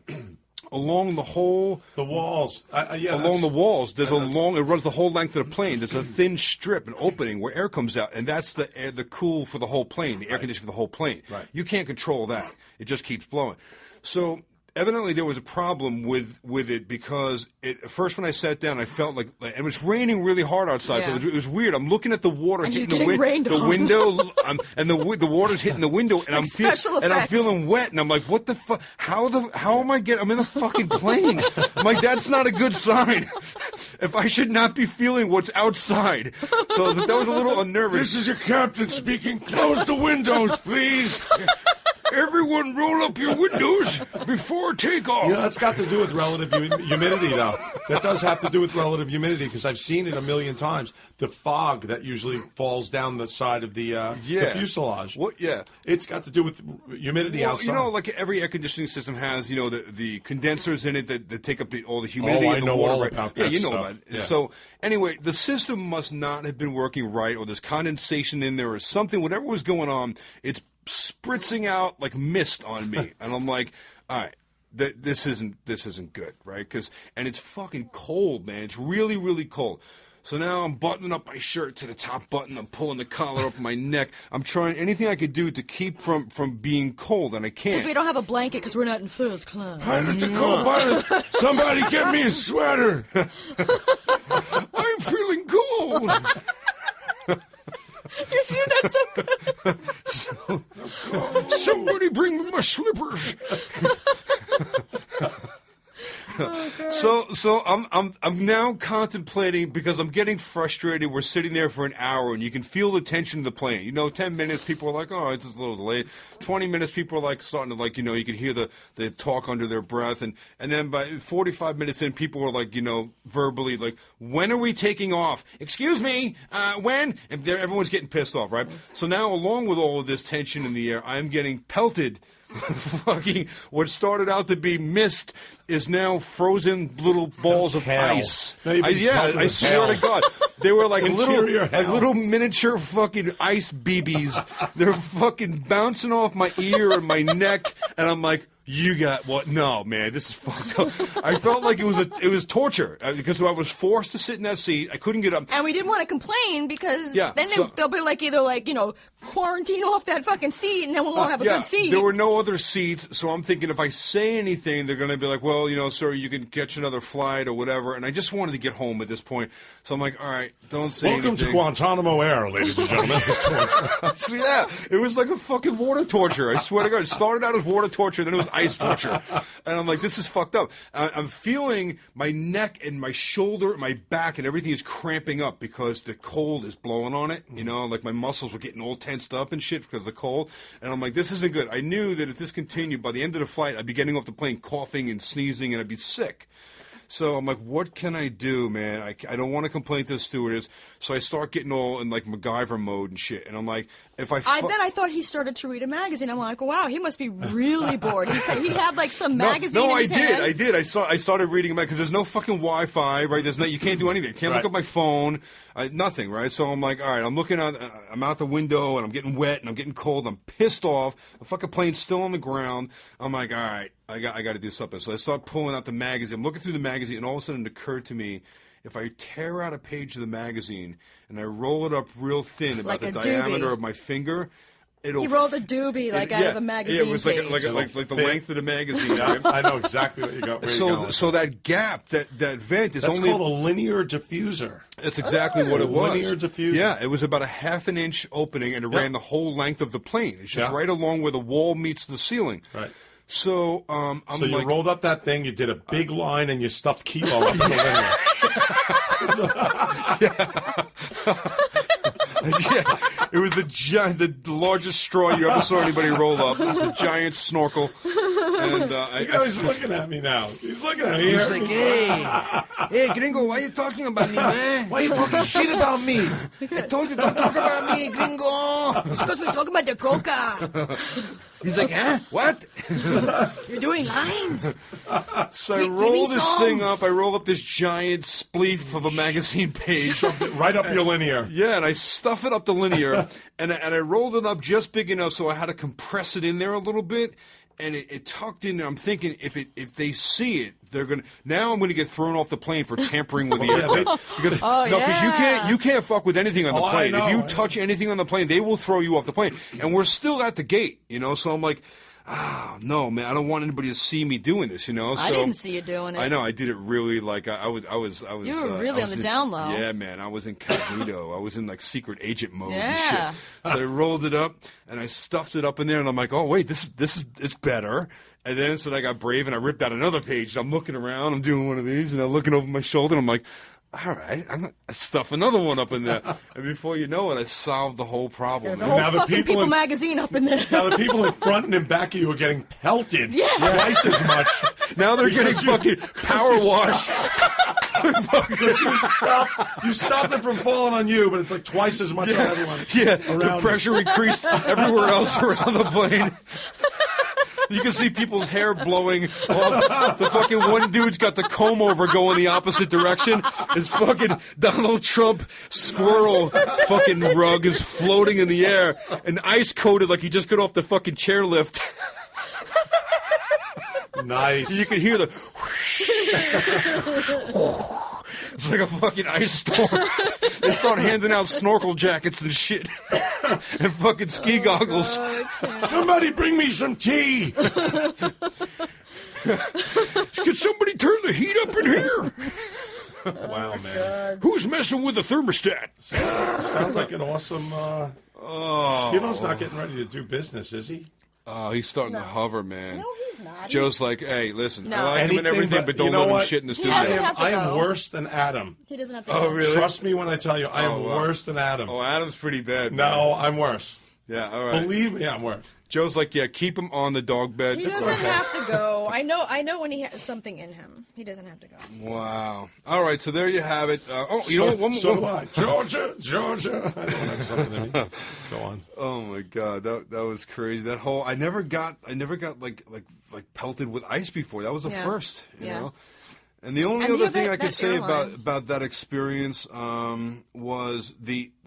Along the whole... The walls. Along the walls, there's it runs the whole length of the plane. There's a thin strip, an opening where air comes out, and that's the air, the cool for the whole plane, the air conditioning for the whole plane. Right. You can't control that. It just keeps blowing. So... evidently, there was a problem with it because at first when I sat down, I felt like it was raining really hard outside. Yeah. So it was weird. I'm looking at the water And hitting he's getting rained the on. window, and the water's hitting the window, and Special I'm effects. feeling wet, and I'm like, what the fuck? How am I getting? I'm in a fucking plane. I'm like, that's not a good sign. If I should not be feeling what's outside, so that was a little unnerving. This is your captain speaking. Close the windows, please. Everyone roll up your windows before takeoff. You know, that's got to do with relative humidity, though. That does have to do with relative humidity because I've seen it a million times. The fog that usually falls down the side of the fuselage. What? Yeah. It's got to do with humidity outside. You know, like every air conditioning system has, you know, the condensers in it that take up all the humidity I and the know water. all Right? about Yeah, that you know stuff. about it. Yeah. So anyway, the system must not have been working right, or there's condensation in there, or something. Whatever was going on, it's spritzing out like mist on me, and I'm like, all right. This isn't good, right? And it's fucking cold, man. It's really, really cold. So now I'm buttoning up my shirt to the top button. I'm pulling the collar up my neck. I'm trying anything I could do to keep from being cold, and I can't. Because we don't have a blanket because we're not in first class. Pilot to co-pilot. Somebody get me a sweater. I'm feeling cold. You sure that's so good? Somebody bring me my slippers. So I'm now contemplating because I'm getting frustrated. We're sitting there for an hour, and you can feel the tension of the plane. You know, 10 minutes, people are like, "Oh, it's just a little delayed." 20 minutes, people are like starting to like, you know, you can hear the talk under their breath, and then by 45 minutes in, people are like, you know, verbally like, "When are we taking off? Excuse me, when?" And everyone's getting pissed off, right? So now, along with all of this tension in the air, I'm getting pelted. Fucking what started out to be mist is now frozen little balls of Hell. ice. Maybe I swear hell. to God, they were like Interior hell. little miniature fucking ice BBs. They're fucking bouncing off my ear and my neck, and I'm like, you got what? No, man, this is fucked up. I felt like it was torture because I was forced to sit in that seat. I couldn't get up. And we didn't want to complain because Yeah, then they'll be like either like, you know, quarantine off that fucking seat and then we won't have a good seat. There were no other seats, so I'm thinking if I say anything, they're going to be like, well, you know, sir, you can catch another flight or whatever. And I just wanted to get home at this point. So I'm like, all right, don't say Welcome anything. to Guantanamo Air, ladies and gentlemen. So, yeah, it was like a fucking water torture. I swear to God. It started out as water torture, then it was ice torture. And I'm like, this is fucked up. I'm feeling my neck and my shoulder, my back, and everything is cramping up because the cold is blowing on it. You know, like my muscles were getting all tensed up and shit because of the cold. And I'm like, this isn't good. I knew that if this continued, by the end of the flight, I'd be getting off the plane coughing and sneezing, and I'd be sick. So I'm like, what can I do, man? I don't want to complain to the stewardess. So I start getting all in like MacGyver mode and shit. And I'm like, if I then I thought he started to read a magazine. I'm like, wow, he must be really bored. He had like some magazine in his hand. I did. I started reading about because there's no fucking Wi-Fi, right? You can't do anything. I can't look Right. up my phone. Nothing, right? So I'm like, all right, I'm looking out. I'm out the window and I'm getting wet and I'm getting cold. I'm pissed off. The fucking plane's still on the ground. I'm like, all right, I got to do something. So I start pulling out the magazine. I'm looking through the magazine, and all of a sudden it occurred to me, if I tear out a page of the magazine and I roll it up real thin, about Like the a diameter doobie. of my finger, it'll. He rolled a doobie like out of a magazine Yeah, it was page. like the length of the magazine. Yeah, Right? I know exactly what you got. Where you're going. So that gap, that vent is That's only. called a linear diffuser. That's exactly what it was. Linear diffuser. Yeah, it was about a half an inch opening, and it ran the whole length of the plane. It's just Yeah. right along where the wall meets the ceiling. Right. So I'm So you like, rolled up that thing, you did a big line, and you stuffed Kilo up the linear. Yeah, it was the largest straw you ever saw anybody roll up. It was a giant snorkel. And he's looking at me now. He's looking at me. He's like, hey, gringo, why are you talking about me, man? Why are you talking shit about me? I told you, don't talk about me, gringo. It's because we're talking about the coca. He's like, huh? What? You're doing lines. So I Give me roll this some. thing up. I roll up this giant spleef of a magazine page. Right up your linear. Yeah, and I stuff it up the linear, and I rolled it up just big enough so I had to compress it in there a little bit, and it tucked in there. I'm thinking if they see it, they're gonna. Now I'm gonna get thrown off the plane for tampering with the airplane. Because you can't fuck with anything on the plane. If you touch anything on the plane, they will throw you off the plane. And we're still at the gate, So I'm like, no, man, I don't want anybody to see me doing this, So I didn't see you doing it. I know I did it really like I was. You were really on the down low. Yeah, man, I was incognito. I was in like secret agent mode and Yeah. shit. So I rolled it up and I stuffed it up in there, and I'm like, oh wait, this is it's better. And then so I got brave and I ripped out another page. And I'm looking around, I'm doing one of these, and I'm looking over my shoulder, and I'm like, all right, I'm gonna stuff another one up in there. And before you know it, I solved the whole problem. The man. whole Now the fucking people People in- magazine up in there. Now the people in front and in back of you are getting pelted twice as much. Now they're getting fucking power wash. You stopped them from falling on you, but it's like twice as much on everyone. Yeah, the around pressure increased everywhere else around the plane. You can see people's hair blowing off. The fucking one dude's got the comb over going the opposite direction. His fucking Donald Trump squirrel fucking rug is floating in the air and ice coated like he just got off the fucking chairlift. Nice. You can hear the it's like a fucking ice storm. They start handing out snorkel jackets and shit. And fucking ski goggles. Somebody bring me some tea. Can somebody turn the heat up in here? Wow, man. Who's messing with the thermostat? Sounds like an awesome. Kilo's not getting ready to do business, is he? Oh, he's starting to hover, man. No, he's not. Joe's like, hey, listen, No. I like him and Anything everything, but- but don't you know let him what? shit in the He studio. doesn't have to I am go. worse than Adam. He doesn't have to. Oh, go. really? Trust me when I tell you, I am wow. worse than Adam. Oh, Adam's pretty bad. No, I'm worse. Man. Yeah, all right. Believe me, I'm worse. Joe's like, yeah, keep him on the dog bed. He doesn't have to go. I know when he has something in him. He doesn't have to go. Wow. All right, so there you have it. You know what? One So do more. I. Georgia. I don't have something in me. Go on. Oh my god, that was crazy. That whole I never got like pelted with ice before. That was the Yeah. first, you Yeah. know. And the only And other the thing other- I could that say airline. about that experience was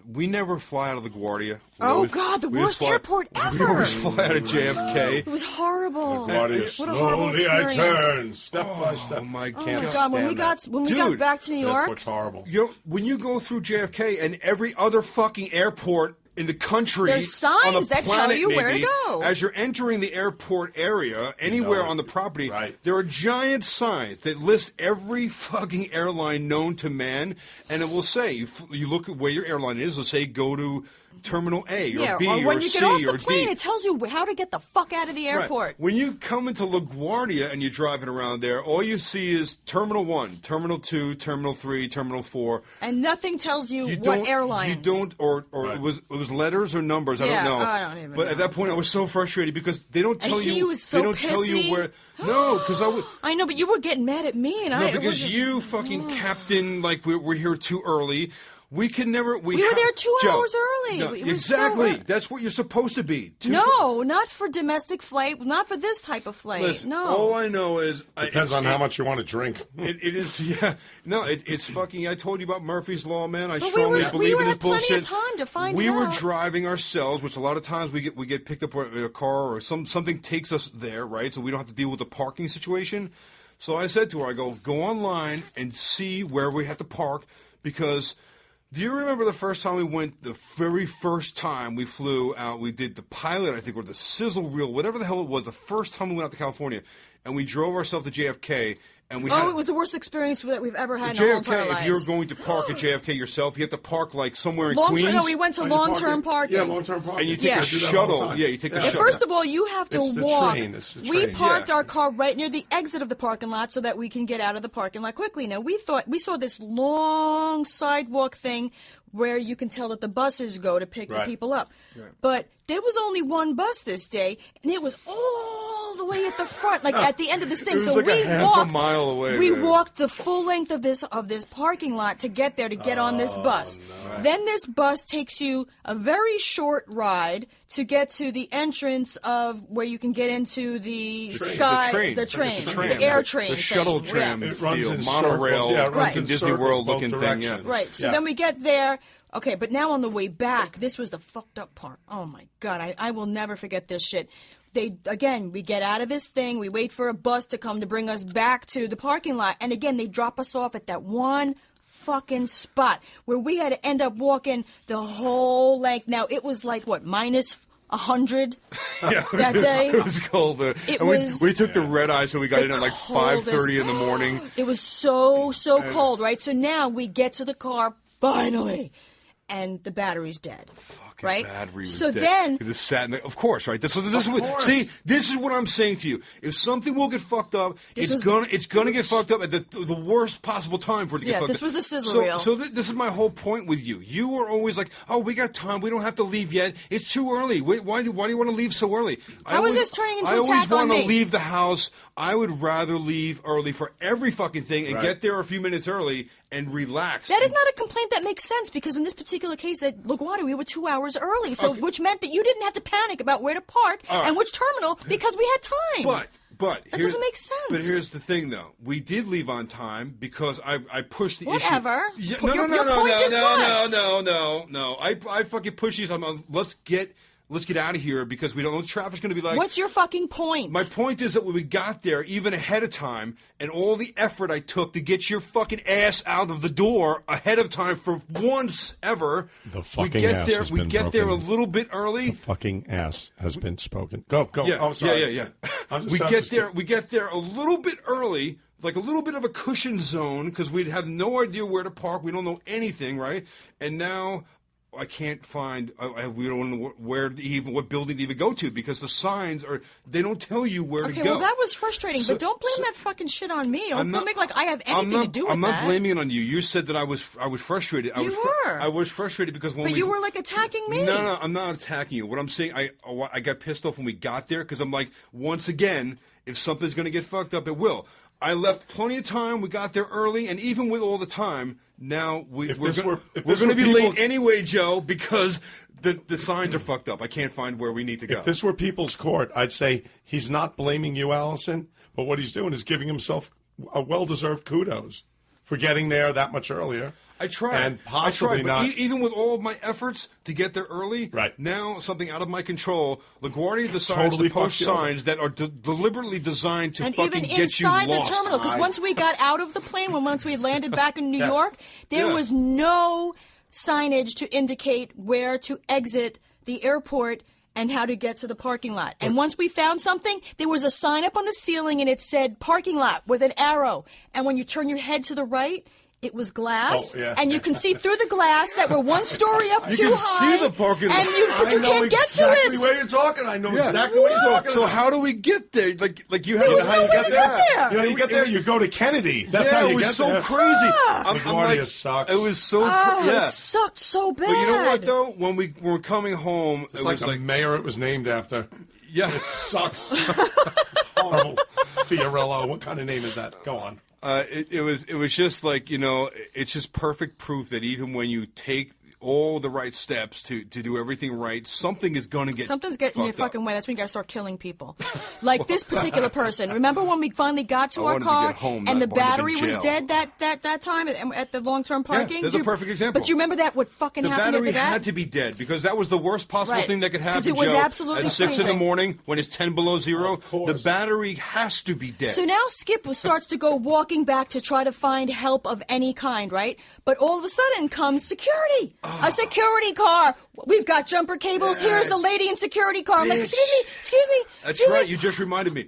we never fly out of LaGuardia. We Oh, always- God, the we always worst fly- airport We ever. always fly out of JFK. It was horrible. Claudia, What a horrible slowly I experience. turn, step by step. Oh my Oh god! my God! When we got Dude, back to New York, Airport's horrible. When you go through JFK and every other fucking airport in the country, There's signs on the that tell planet, you where to maybe, go. As you're entering the airport area, anywhere it. on the property, Right. there are giant signs that list every fucking airline known to man, and it will say you look at where your airline is. It'll say go to Terminal A or yeah, B or when or you C get off or the plane, D. it tells you how to get the fuck out of the Right. airport. When you come into LaGuardia and you're driving around there, all you see is Terminal 1, Terminal 2, Terminal 3, Terminal 4. And nothing tells you, You what don't, airlines. You don't, or Right. it was letters or numbers. I Yeah, don't know. I don't even But know. at that point, I was so frustrated because they don't tell he you. was so they don't tell pissy. you where. No, because I would. I know, but you were getting mad at me, and No, I. it because wasn't- you fucking captain, like we're here too early. We can never. We were ha- there 2 Joe, hours early. no, We were so exactly. early. That's what you're supposed to be. No, not for domestic flight. Not for this type of flight. Listen, no. all I know is Depends on how much you want to drink. It is, yeah. No, it's fucking. I told you about Murphy's Law, man. I But we strongly were- believe we in this had plenty of bullshit. time to find we were out. driving ourselves, which a lot of times we get picked up in a car or something takes us there, right? So we don't have to deal with the parking situation. So I said to her, I go online and see where we have to park because. Do you remember the first time we went, the very first time we flew out, we did the pilot, I think, or the sizzle reel, whatever the hell it was, the first time we went out to California, and we drove ourselves to JFK, And we it was the worst experience that we've ever had in our whole entire JFK, lives. if you're going to park at JFK yourself, you have to park like somewhere in Long-term, Queens. no, we went to long-term parking. Yeah, long-term parking. And you take Yeah. a I do that all the shuttle. time. Yeah, you take a Yeah. shuttle. First of all, you have to It's the walk. train. It's the We train. parked Yeah. our car right near the exit of the parking lot so that we can get out of the parking lot quickly. Now, we saw this long sidewalk thing where you can tell that the buses go to pick the Right. people up. But there was only one bus this day, and it was all the way at the front, like at the end of this thing. It was so like we a half a walked mile away, We man. walked the full length of this parking lot to get there to get on this bus. Then this bus takes you a very short ride to get to the entrance of where you can get into the sky, the air train, the shuttle thing. tram Yeah. It runs deal, in monorail, circles. Yeah, it runs like in a Disney circles World both looking thing. Yeah. directions. Right. So Yeah. then we get there. Okay, but now on the way back, this was the fucked up part. Oh my God, I will never forget this shit. We get out of this thing, we wait for a bus to come to bring us back to the parking lot, and again, they drop us off at that one fucking spot where we had to end up walking the whole length. Now, it was like, what, minus 100 that day? It was cold. It And was we took the red eye, so we got in at like coldest- 5:30 in the morning. It was so cold, right? So now we get to the car, finally, and the battery's dead. Right? Battery was so dead. then, This sat in the, of course, right? This is what, course. see, this is what I'm saying to you. If something will get fucked up, it's gonna get fucked up at the worst possible time for it to get Yeah, fucked this up. was the sizzle so, reel. So this is my whole point with you. You were always like, oh, we got time. We don't have to leave yet. It's too early. Why do you want to leave so early? How is this turning into I an always attack on want to me? leave the house. I would rather leave early for every fucking thing and Right. get there a few minutes early and relax. that is not a complaint that makes sense because in this particular case at LaGuardia, we were 2 hours early, so which meant that you didn't have to panic about where to park and which terminal because we had time. But That doesn't make sense. But here's the thing, though. We did leave on time because I pushed the Whatever. issue. Yeah, Your point is what? No. I fucking pushed these. Let's get out of here because we don't know what traffic's going to be like. What's your fucking point? My point is that when we got there, even ahead of time, and all the effort I took to get your fucking ass out of the door ahead of time for once ever, The fucking we get ass there. has We been get there a broken. little bit early. Fucking ass has been spoken. Go. Yeah, Oh, sorry. yeah. I'm just- We I'm get just- there. We get there a little bit early, like a little bit of a cushion zone, because we'd have no idea where to park. We don't know anything, right? And now I can't find. We don't know what building to even go to because the signs they don't tell you where to go. Okay, well, that was frustrating, but don't blame that fucking shit on me. Don't make like I have anything to do with I'm not that. blaming it on you. You said that I was frustrated. You were. I was frustrated because when But you were like attacking me. No, I'm not attacking you. What I'm saying, I got pissed off when we got there because I'm like, once again, if something's going to get fucked up, it will. I left plenty of time. We got there early, and even with all the time, now we're going to be late anyway, Joe, because the signs are fucked up. I can't find where we need to go. If this were people's court, I'd say he's not blaming you, Allison, but what he's doing is giving himself a well-deserved kudos for getting there that much earlier. I tried. And possibly but not. even with all of my efforts to get there early, Right. now something out of my control. LaGuardia decides Totally to post fucked you over. signs that are deliberately designed to And fucking even get you inside the lost. terminal, because once we got out of the plane, once we had landed back in New York, there Yeah. was no signage to indicate where to exit the airport and how to get to the parking lot. And once we found something, there was a sign up on the ceiling and it said parking lot with an arrow. And when you turn your head to the right, it was glass, Oh, yeah. and you can see through the glass that we're one story up You too can high. see the parking lot. and but you can't get to exactly it. where you're talking. I know Yeah. exactly what you're talking So about. how do we get there? Like you have You know how you get there? there. You know how you get there? You go to Kennedy. That's how you it was get so there. crazy. I'm LaGuardia like, sucks. It was so It sucked so bad. But you know what though? When we were coming home, It's it like was the like mayor it was named after. yeah. It sucks. Horrible. Fiorillo. What kind of name is that? Go on. It was just like, it's just perfect proof that even when you take all the right steps to do everything right, something is going to get Something's getting in your fucked up. fucking way. That's when you gotta start killing people. Like this particular person. Remember when we finally got to I our wanted to car get home, and the not wind up in battery was jail. dead that time at the long-term parking? that's a perfect example. But you remember that what fucking The happened battery after that? had to be dead because that was the worst possible Right. thing that could happen, 'Cause it was Joe. absolutely At 6 in the freezing. morning when it's 10 below zero, course. the battery has to be dead. So now Skip starts to go walking back to try to find help of any kind, right? But all of a sudden comes security. A security car. We've got jumper cables. Yeah. Here's a lady in security car. I'm like, Bitch. excuse me. That's excuse right. me. You just reminded me.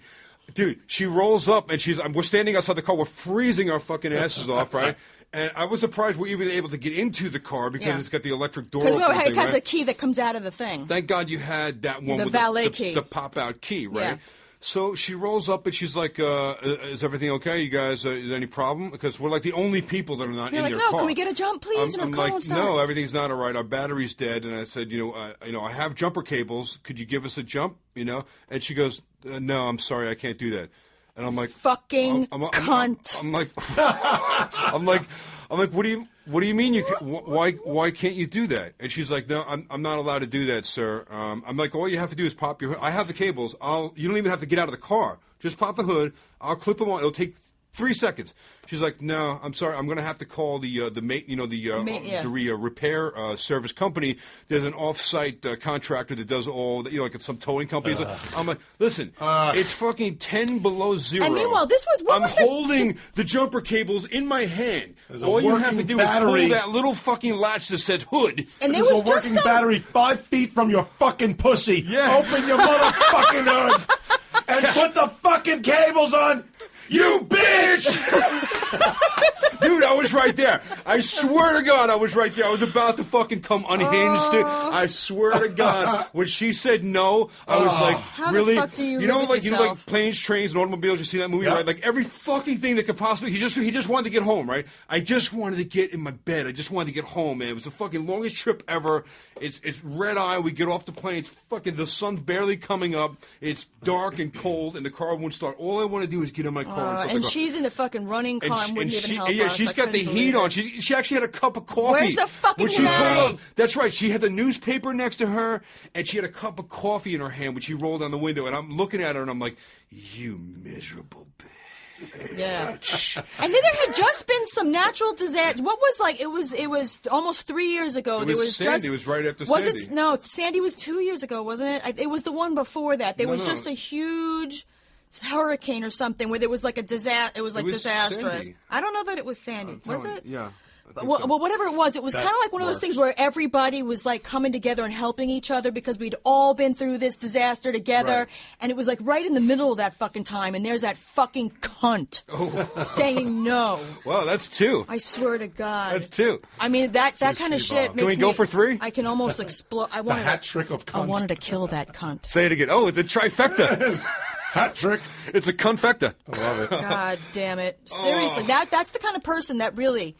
Dude, she rolls up and we're standing outside the car. We're freezing our fucking asses off, right? And I was surprised we're even able to get into the car because it's got the electric door opener Because it has right? a key that comes out of the thing. Thank God you had that one The with valet key. the pop-out key, right? Yeah. So she rolls up and she's like, is everything okay? You guys, is there any problem? Because we're like the only people that are not You're in like, their no, car. can we get a jump, please? And I'm our car like, won't start. no, everything's not all right. Our battery's dead. And I said, I have jumper cables. Could you give us a jump? And she goes, no, I'm sorry, I can't do that. And I'm like, fucking cunt. I'm like, what do you mean you can, why can't you do that? And she's like, no, I'm not allowed to do that, sir. I'm like, all you have to do is pop your hood. I have the cables. You don't even have to get out of the car. Just pop the hood. I'll clip them on. It'll take 3 seconds. She's like, no, I'm sorry. I'm going to have to call the repair service company. There's an off-site contractor that does all, like it's some towing company. I'm like, listen, it's fucking 10 below zero. And meanwhile, I'm holding the jumper cables in my hand. All you have to do is pull that little fucking latch that says hood. And there There's was a working battery 5 feet from your fucking pussy. Yeah. Open your motherfucking hood and put the fucking cables on. You bitch! Dude, I was right there. I swear to God, I was right there. I was about to fucking come unhinged. I swear to God, when she said no, I was like, How really? the fuck do you know, live like with yourself? planes, trains, and automobiles. You see that movie, Yep. right? Like every fucking thing that could possibly. He just wanted to get home, right? I just wanted to get in my bed. I just wanted to get home, man. It was the fucking longest trip ever. It's red eye. We get off the plane. It's fucking the sun's barely coming up. It's dark and cold, and the car won't start. All I want to do is get in my car and start and the car. she's in the fucking running car and wouldn't even help us. She's I got the couldn't heat believe on. it. She actually had a cup of coffee. Where's the fucking when she humanity? pulled up? That's right. She had the newspaper next to her, and she had a cup of coffee in her hand when she rolled down the window. And I'm looking at her, and I'm like, you miserable bitch. Yeah. And then there had just been some natural disaster. What was it was almost 3 years ago. It there was was Sandy. just, It was right after was Sandy. It, no, Sandy was 2 years ago, wasn't it? It was the one before that. There was No. just a huge hurricane or something where there was like a disaster. It was like was disastrous. Sandy. I don't know that it was Sandy. Was it? Yeah. Well, whatever it was kind of like one of those things where everybody was like coming together and helping each other because we'd all been through this disaster together, Right. and it was like right in the middle of that fucking time, and there's that fucking cunt saying no. Well, that's two. I swear to God. That's two. I mean that kind of shit. Can we makes go me- for three? I can almost explode. I wanted hat trick of I cunt. wanted to kill that cunt. Say it again. Oh, the trifecta. Hat trick. It's a confecta. I love it. God damn it! Seriously, that's the kind of person that really.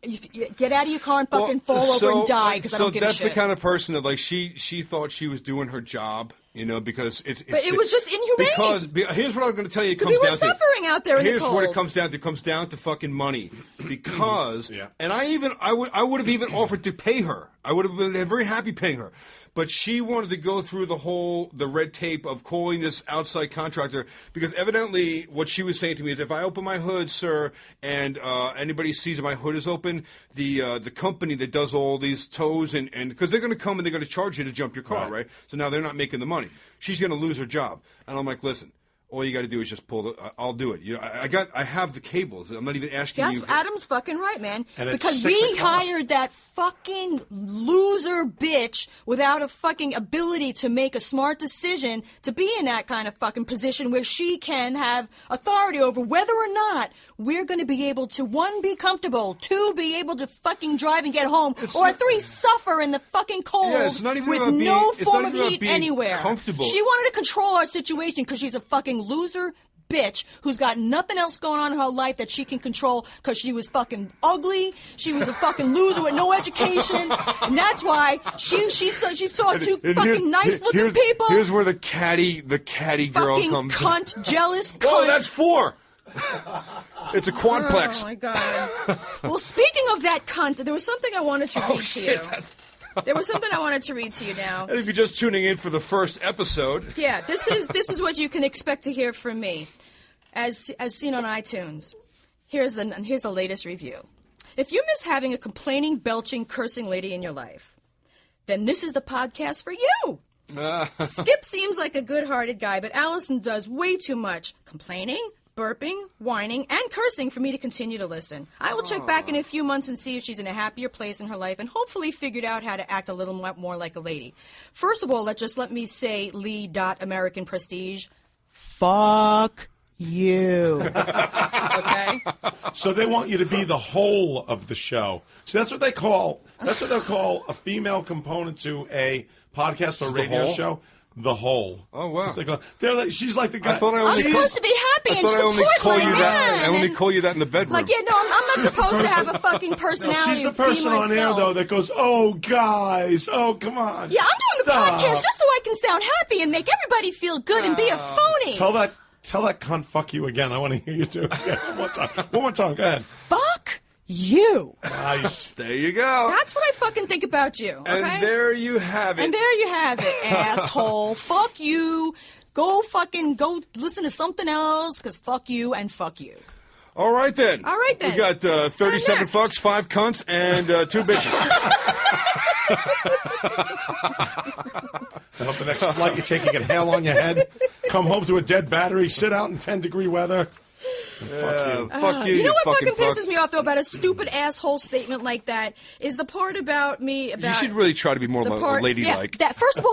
You get out of your car and fucking fall over and die because I don't give a shit. So that's the kind of person that, like, she thought she was doing her job, because it's. But it was just inhumane. Because here's what I'm going to tell you. It comes People were down suffering out there in the Here's cold. what it comes down to. It comes down to fucking money. Because, Yeah. and I would have even offered to pay her. I would have been very happy paying her. But she wanted to go through the red tape of calling this outside contractor because evidently what she was saying to me is if I open my hood, sir, and anybody sees that my hood is open, the company that does all these tows and because they're going to come and they're going to charge you to jump your car, right? So now they're not making the money. She's going to lose her job. And I'm like, listen. All you got to do is just pull I'll do it. I have the cables. I'm not even asking you. Adam's fucking right, man. And it's because 6 we o'clock. hired that fucking loser bitch without a fucking ability to make a smart decision to be in that kind of fucking position where she can have authority over whether or not we're going to be able to, 1, be comfortable, 2, be able to fucking drive and get home, or 3, suffer in the fucking cold Yeah, it's not even with about being- no it's form not of even about heat being anywhere. comfortable. She wanted to control our situation because she's a fucking loser bitch who's got nothing else going on in her life that she can control because she was fucking ugly. She was a fucking loser with no education, and that's why she saw two And fucking nice looking people. Here's where the catty girl fucking comes. cunt, jealous cunt. Oh, that's 4. It's a quadplex. Oh my god. Well, speaking of that cunt, there was something I wanted to read to shit, you. that's- There was something I wanted to read to you now. And if you're just tuning in for the first episode, Yeah, this is what you can expect to hear from me, as seen on iTunes. Here's the latest review. If you miss having a complaining, belching, cursing lady in your life, then this is the podcast for you. Skip seems like a good-hearted guy, but Allison does way too much complaining, burping, whining, and cursing for me to continue to listen. I will check back in a few months and see if she's in a happier place in her life and hopefully figured out how to act a little more like a lady. First of all, let me say Lee. American Prestige. Fuck you. Okay? So they want you to be the whole of the show. So that's what they call a female component to a podcast or radio whole? show. The whole. Oh, wow. They're like, she's like the guy. I thought I I'm only supposed to be happy and support my man. I only call you that in the bedroom. Like, yeah, no, I'm not supposed to have a fucking personality. She's the and be person on air, myself. though, that goes, oh, guys, oh, come on. Yeah, I'm doing Stop. the podcast just so I can sound happy and make everybody feel good and be a phony. Tell that cunt fuck you again. I want to hear you do it again. One more time. Go ahead. Fuck you. Nice. There you go. That's what I fucking think about you. Okay? And there you have it. And there you have it, asshole. Fuck you. Go listen to something else, because fuck you and fuck you. All right, then. All right, then. We got 37 next? fucks, 5 cunts, and 2 bitches. I hope the next flight you take, you get hail on your head, come home to a dead battery, sit out in 10-degree weather. Fuck you, You know what fucking fucking pisses fucks. me off, though, about a stupid asshole statement like that is the part about me about... You should really try to be more ladylike. Yeah, first of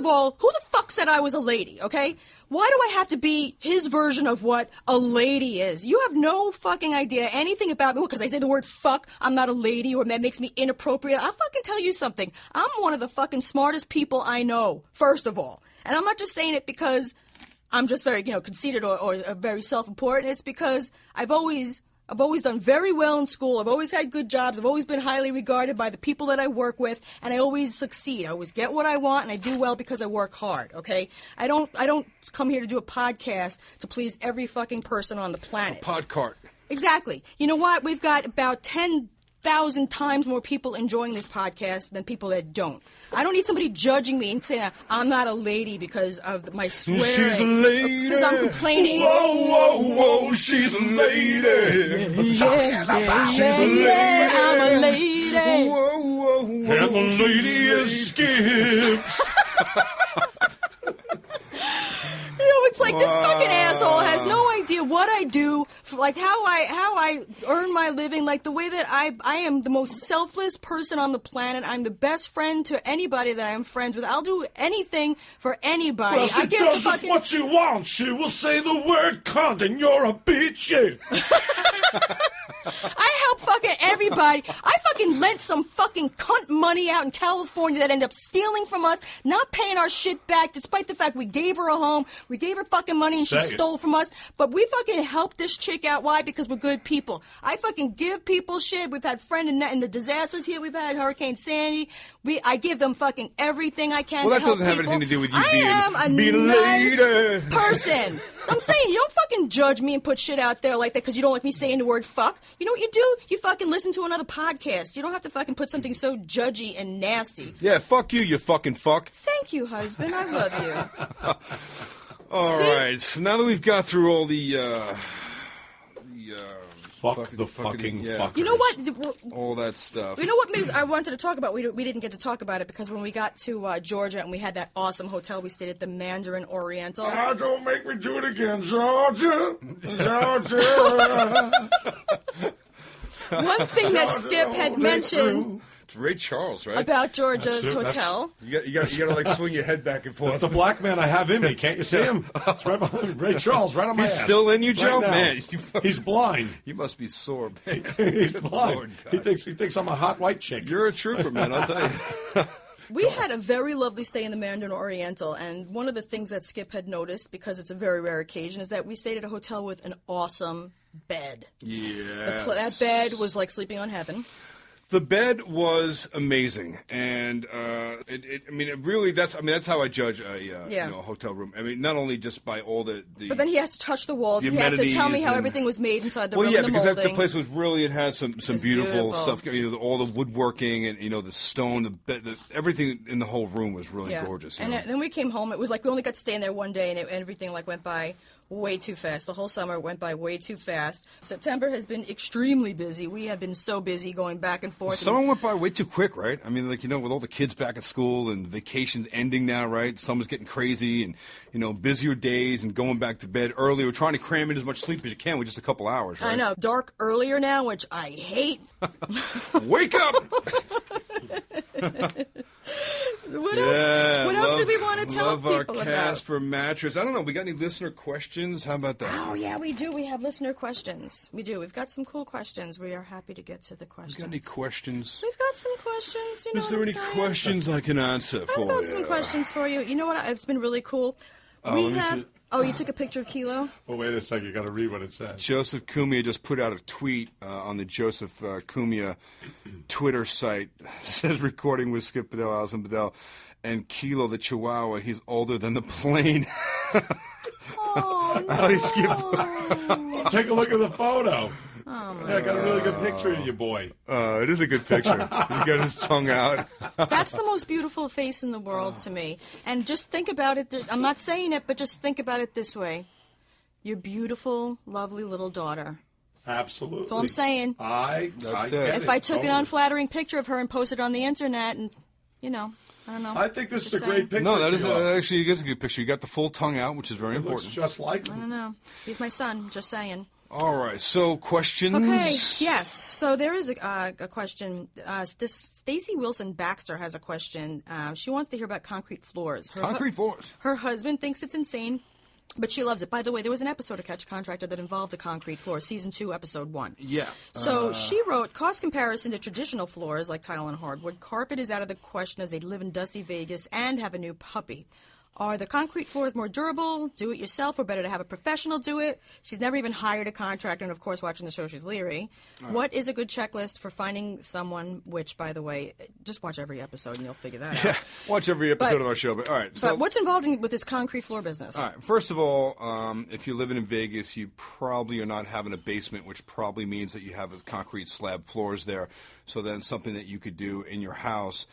all, who the fuck said I was a lady, okay? Why do I have to be his version of what a lady is? You have no fucking idea anything about me. Because I say the word fuck, I'm not a lady, or that makes me inappropriate. I'll fucking tell you something. I'm one of the fucking smartest people I know, first of all. And I'm not just saying it because I'm just very, conceited or very self-important. It's because I've always done very well in school. I've always had good jobs. I've always been highly regarded by the people that I work with, and I always succeed. I always get what I want, and I do well because I work hard, okay? I don't come here to do a podcast to please every fucking person on the planet. Podcart. Exactly. You know what? We've got about 10,000 times more people enjoying this podcast than people that don't. I don't need somebody judging me and saying I'm not a lady because of my swearing. She's a lady. Because I'm complaining. Whoa, whoa, whoa, she's a lady. She's a lady. Yeah, I'm a lady. Whoa, whoa, whoa. And the lady escapes. It's like this fucking asshole has no idea what I do, like how I earn my living, like the way that I am the most selfless person on the planet. I'm the best friend to anybody that I'm friends with. I'll do anything for anybody. Well, she does just what you want. She will say the word cunt and you're a bitch. I help fucking everybody. I fucking lent some fucking cunt money out in California that ended up stealing from us, not paying our shit back, despite the fact we gave her a home, we gave her fucking money, and she stole from us. But we fucking helped this chick out. Why? Because we're good people. I fucking give people shit. We've had friends in the disasters here. We've had Hurricane Sandy. I give them fucking everything I can. Well, to that doesn't help have people. anything to do with you I am being a a nice lady. person. I'm saying, you don't fucking judge me and put shit out there like that because you don't like me saying the word fuck. You know what you do? You fucking listen to another podcast. You don't have to fucking put something so judgy and nasty. Yeah, fuck you fucking fuck. Thank you, husband. I love you. All right. So now that we've got through all the Fuck the fucking fuckers. You know what? all that stuff. You know what maybe I wanted to talk about? We didn't get to talk about it because when we got to Georgia and we had that awesome hotel, we stayed at the Mandarin Oriental. Don't make me do it again, Georgia. Georgia. One thing that Skip had mentioned It's Ray Charles, right? about Georgia's That's it. hotel. You gotta like swing your head back and forth. The black man I have in me. Can't you see him? It's right behind Ray Charles, right on my He's ass. still in you, Joe? Right now. Man, He's blind. You must be sore, man. He's blind. Lord God. He thinks I'm a hot white chick. You're a trooper, man. I'll tell you. We had a very lovely stay in the Mandarin Oriental, and one of the things that Skip had noticed, because it's a very rare occasion, is that we stayed at a hotel with an awesome bed. Yeah. That bed was like sleeping on heaven. The bed was amazing, and that's how I judge a hotel room. I mean, not only just by all the But then he has to touch the walls. the He has to tell me amenities how and- everything was made inside the well, room yeah, and the because molding. the place was really, it had some beautiful beautiful. stuff. You know, all the woodworking and the stone, the bed, everything in the whole room was really gorgeous. And then we came home. It was like we only got to stay in there one day, and everything like went by way too fast. The whole summer went by way too fast. September has been extremely busy. We have been so busy going back and forth. Summer went by way too quick, right? I mean, with all the kids back at school and vacations ending now, right? Summer's getting crazy and, busier days and going back to bed early. We're trying to cram in as much sleep as you can with just a couple hours, right? I know. Dark earlier now, which I hate. Wake up! What else did we want to tell love our people about? Casper mattress. I don't know. We got any listener questions? How about that? Oh, yeah, we do. We have listener questions. We do. We've got some cool questions. We are happy to get to the questions. Got any questions? We've got some questions. You know Is there what any I'm saying? questions I can answer for I've you? got some questions for you. You know what? It's been really cool. let me see. Oh, you took a picture of Kilo? Well, wait a second. You got to read what it says. Joseph Cumia just put out a tweet on the Joseph Cumia Twitter site. It says recording with Skip Bedell, Alison Bedell, and Kilo the Chihuahua. He's older than the plane. Oh, no. Take a look at the photo. Yeah, I got a really good picture of you, boy. It is a good picture. He's got his tongue out. That's the most beautiful face in the world to me. And just think about it. I'm not saying it, but just think about it this way. Your beautiful, lovely little daughter. Absolutely. That's all I'm saying. I That's get it. If I took an totally. unflattering picture of her and posted it on the internet and, I don't know. I think this is Just a great saying. picture. No, that is Kilo. actually it is a good picture. You got the full tongue out, which is very It looks important. just like I don't know. He's my son, just saying. All right, so questions. Okay, yes. So there is a question. This Stacy Wilson Baxter has a question. She wants to hear about concrete floors. Concrete floors. Her husband thinks it's insane, but she loves it. By the way, there was an episode of Catch a Contractor that involved a concrete floor, season 2, episode 1. Yeah. So she wrote, cost comparison to traditional floors like tile and hardwood. Carpet is out of the question as they live in dusty Vegas and have a new puppy. Are the concrete floors more durable, do it yourself, or better to have a professional do it? She's never even hired a contractor, and of course, watching the show, she's leery. What is a good checklist for finding someone, which, by the way, just watch every episode and you'll figure that out. Watch every episode But- of our show. But all right, so But what's involved with this concrete floor business? all right. First of all, if you're living in Vegas, you probably are not having a basement, which probably means that you have a concrete slab floors there. So then something that you could do in your house.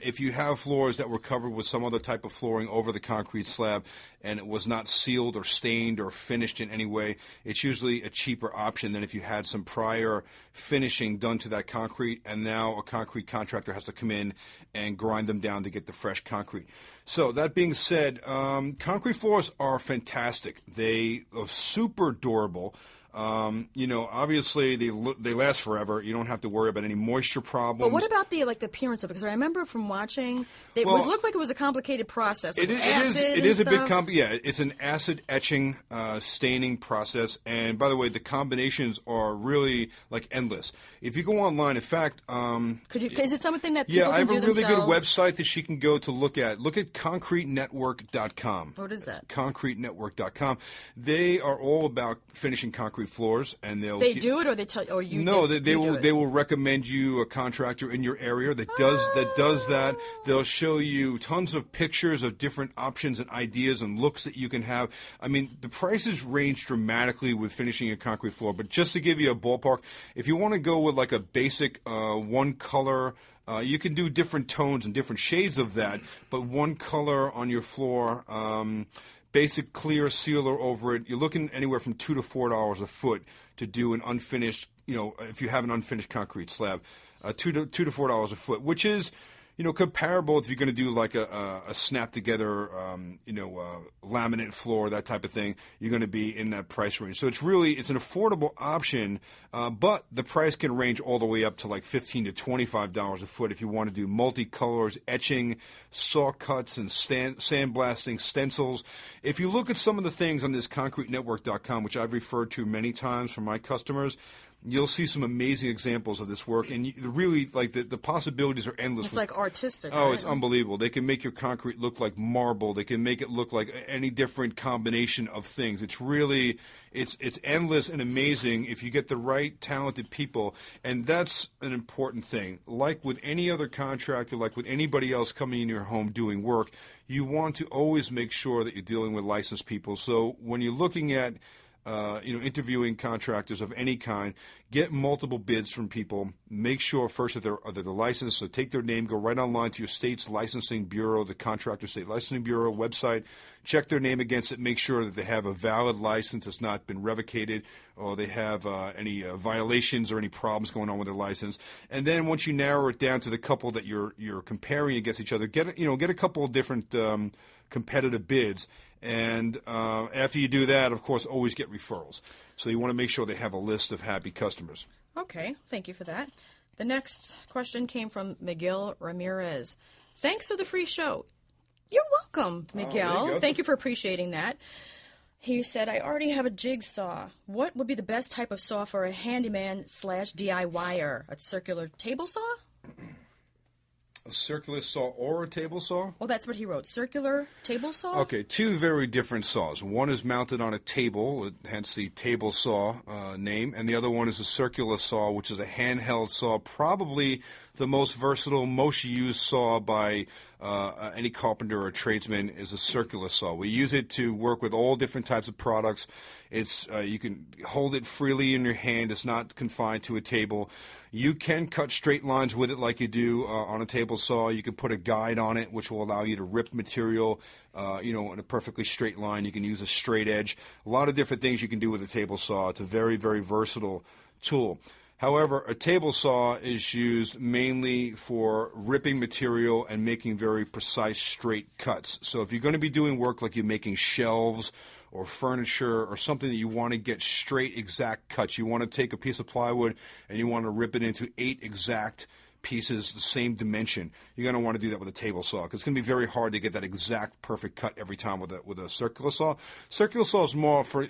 If you have floors that were covered with some other type of flooring over the concrete slab and it was not sealed or stained or finished in any way, it's usually a cheaper option than if you had some prior finishing done to that concrete and now a concrete contractor has to come in and grind them down to get the fresh concrete. So that being said, concrete floors are fantastic. They are super durable. Obviously they last forever. You don't have to worry about any moisture problems. But what about the appearance of it? Because I remember from watching, it Well, looked like it was a complicated process. It like is acid a and bit stuff. yeah, it's an acid etching staining process, and by the way, the combinations are really like endless. If you go online, in fact, Is it something that people yeah, can I have do a really good themselves? website that she can go to look at. Look at concretenetwork.com. What is that? Concretenetwork.com. They are all about finishing concrete floors, and They do it, or they tell, or you? No, you they do will. it? They will recommend you a contractor in your area that does that. They'll show you tons of pictures of different options and ideas and looks that you can have. I mean, the prices range dramatically with finishing a concrete floor. But just to give you a ballpark, if you want to go with like a basic one color. You can do different tones and different shades of that, but one color on your floor, basic clear sealer over it. You're looking anywhere from $2 to $4 a foot to do an unfinished. If you have an unfinished concrete slab, $2 to $4 a foot, which is, comparable if you're going to do like a snap together, laminate floor, that type of thing. You're going to be in that price range. So it's an affordable option, but the price can range all the way up to like $15 to $25 a foot if you want to do multicolors, etching, saw cuts, and sandblasting, stencils. If you look at some of the things on this concretenetwork.com, which I've referred to many times for my customers, you'll see some amazing examples of this work, and really, like the possibilities are endless. It's like artistic. Oh, right? it's unbelievable. They can make your concrete look like marble. They can make it look like any different combination of things. It's really, it's endless and amazing if you get the right talented people, and that's an important thing. Like with any other contractor, like with anybody else coming in your home doing work, you want to always make sure that you're dealing with licensed people. So when you're looking at interviewing contractors of any kind, get multiple bids from people. Make sure first that they're licensed. So take their name, go right online to your state's licensing bureau, the Contractor State Licensing Bureau website. Check their name against it. Make sure that they have a valid license that's not been revocated, or they have any violations or any problems going on with their license. And then once you narrow it down to the couple that you're comparing against each other, get a couple of different competitive bids. And after you do that, of course, always get referrals. So you want to make sure they have a list of happy customers. Okay, thank you for that. The next question came from Miguel Ramirez. Thanks for the free show. You're welcome, Miguel. there you go. Thank you for appreciating that. He said, I already have a jigsaw. What would be the best type of saw for a handyman / DIYer? A circular table saw? A circular saw or a table saw? Well, that's what he wrote. Circular table saw? Okay, two very different saws. One is mounted on a table, hence the table saw name, and the other one is a circular saw, which is a handheld saw, probably the most versatile, most used saw by any carpenter or tradesman is a circular saw. We use it to work with all different types of products. It's you can hold it freely in your hand. It's not confined to a table. You can cut straight lines with it like you do on a table saw. You can put a guide on it, which will allow you to rip material, in a perfectly straight line. You can use a straight edge. A lot of different things you can do with a table saw. It's a very, very versatile tool. However, a table saw is used mainly for ripping material and making very precise straight cuts. So if you're going to be doing work like you're making shelves or furniture or something that you want to get straight, exact cuts, you want to take a piece of plywood and you want to rip it into 8 exact pieces the same dimension, you're going to want to do that with a table saw because it's going to be very hard to get that exact perfect cut every time with a circular saw. Circular saw is more for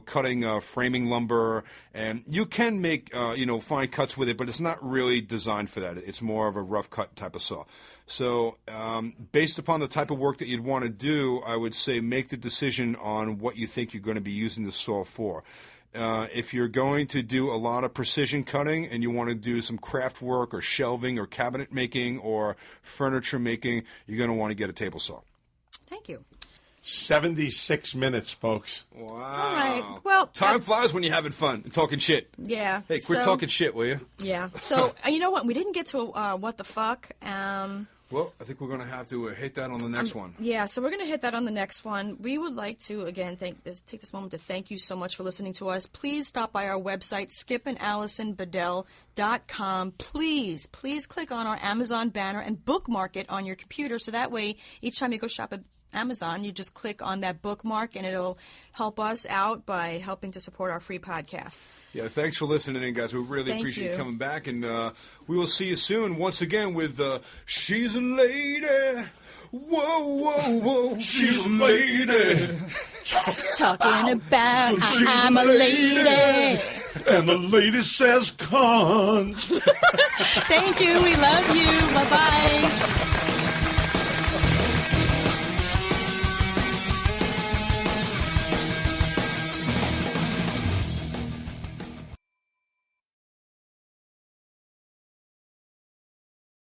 cutting framing lumber, and you can make fine cuts with it, but it's not really designed for that. It's more of a rough cut type of saw. So based upon the type of work that you'd want to do, I would say make the decision on what you think you're going to be using the saw for. If you're going to do a lot of precision cutting and you want to do some craft work or shelving or cabinet making or furniture making, you're going to want to get a table saw. Thank you. 76 minutes, folks. Wow. All right. Well, time flies when you're having fun and talking shit. Yeah. Hey, quit talking shit, will you? Yeah. So, you know what? We didn't get to what the fuck. Well, I think we're going to have to hit that on the next one. Yeah, so we're going to hit that on the next one. We would like to, again, take this moment to thank you so much for listening to us. Please stop by our website, skipandallisonbedell.com. Please click on our Amazon banner and bookmark it on your computer so that way each time you go shop at Amazon, you just click on that bookmark and it'll help us out by helping to support our free podcast. Yeah, thanks for listening in, guys. We really appreciate you coming back, and we will see you soon once again with She's a Lady. Whoa, whoa, whoa, she's a lady. Talking about I'm a lady. And the lady says cunt. Thank you. We love you. Bye-bye.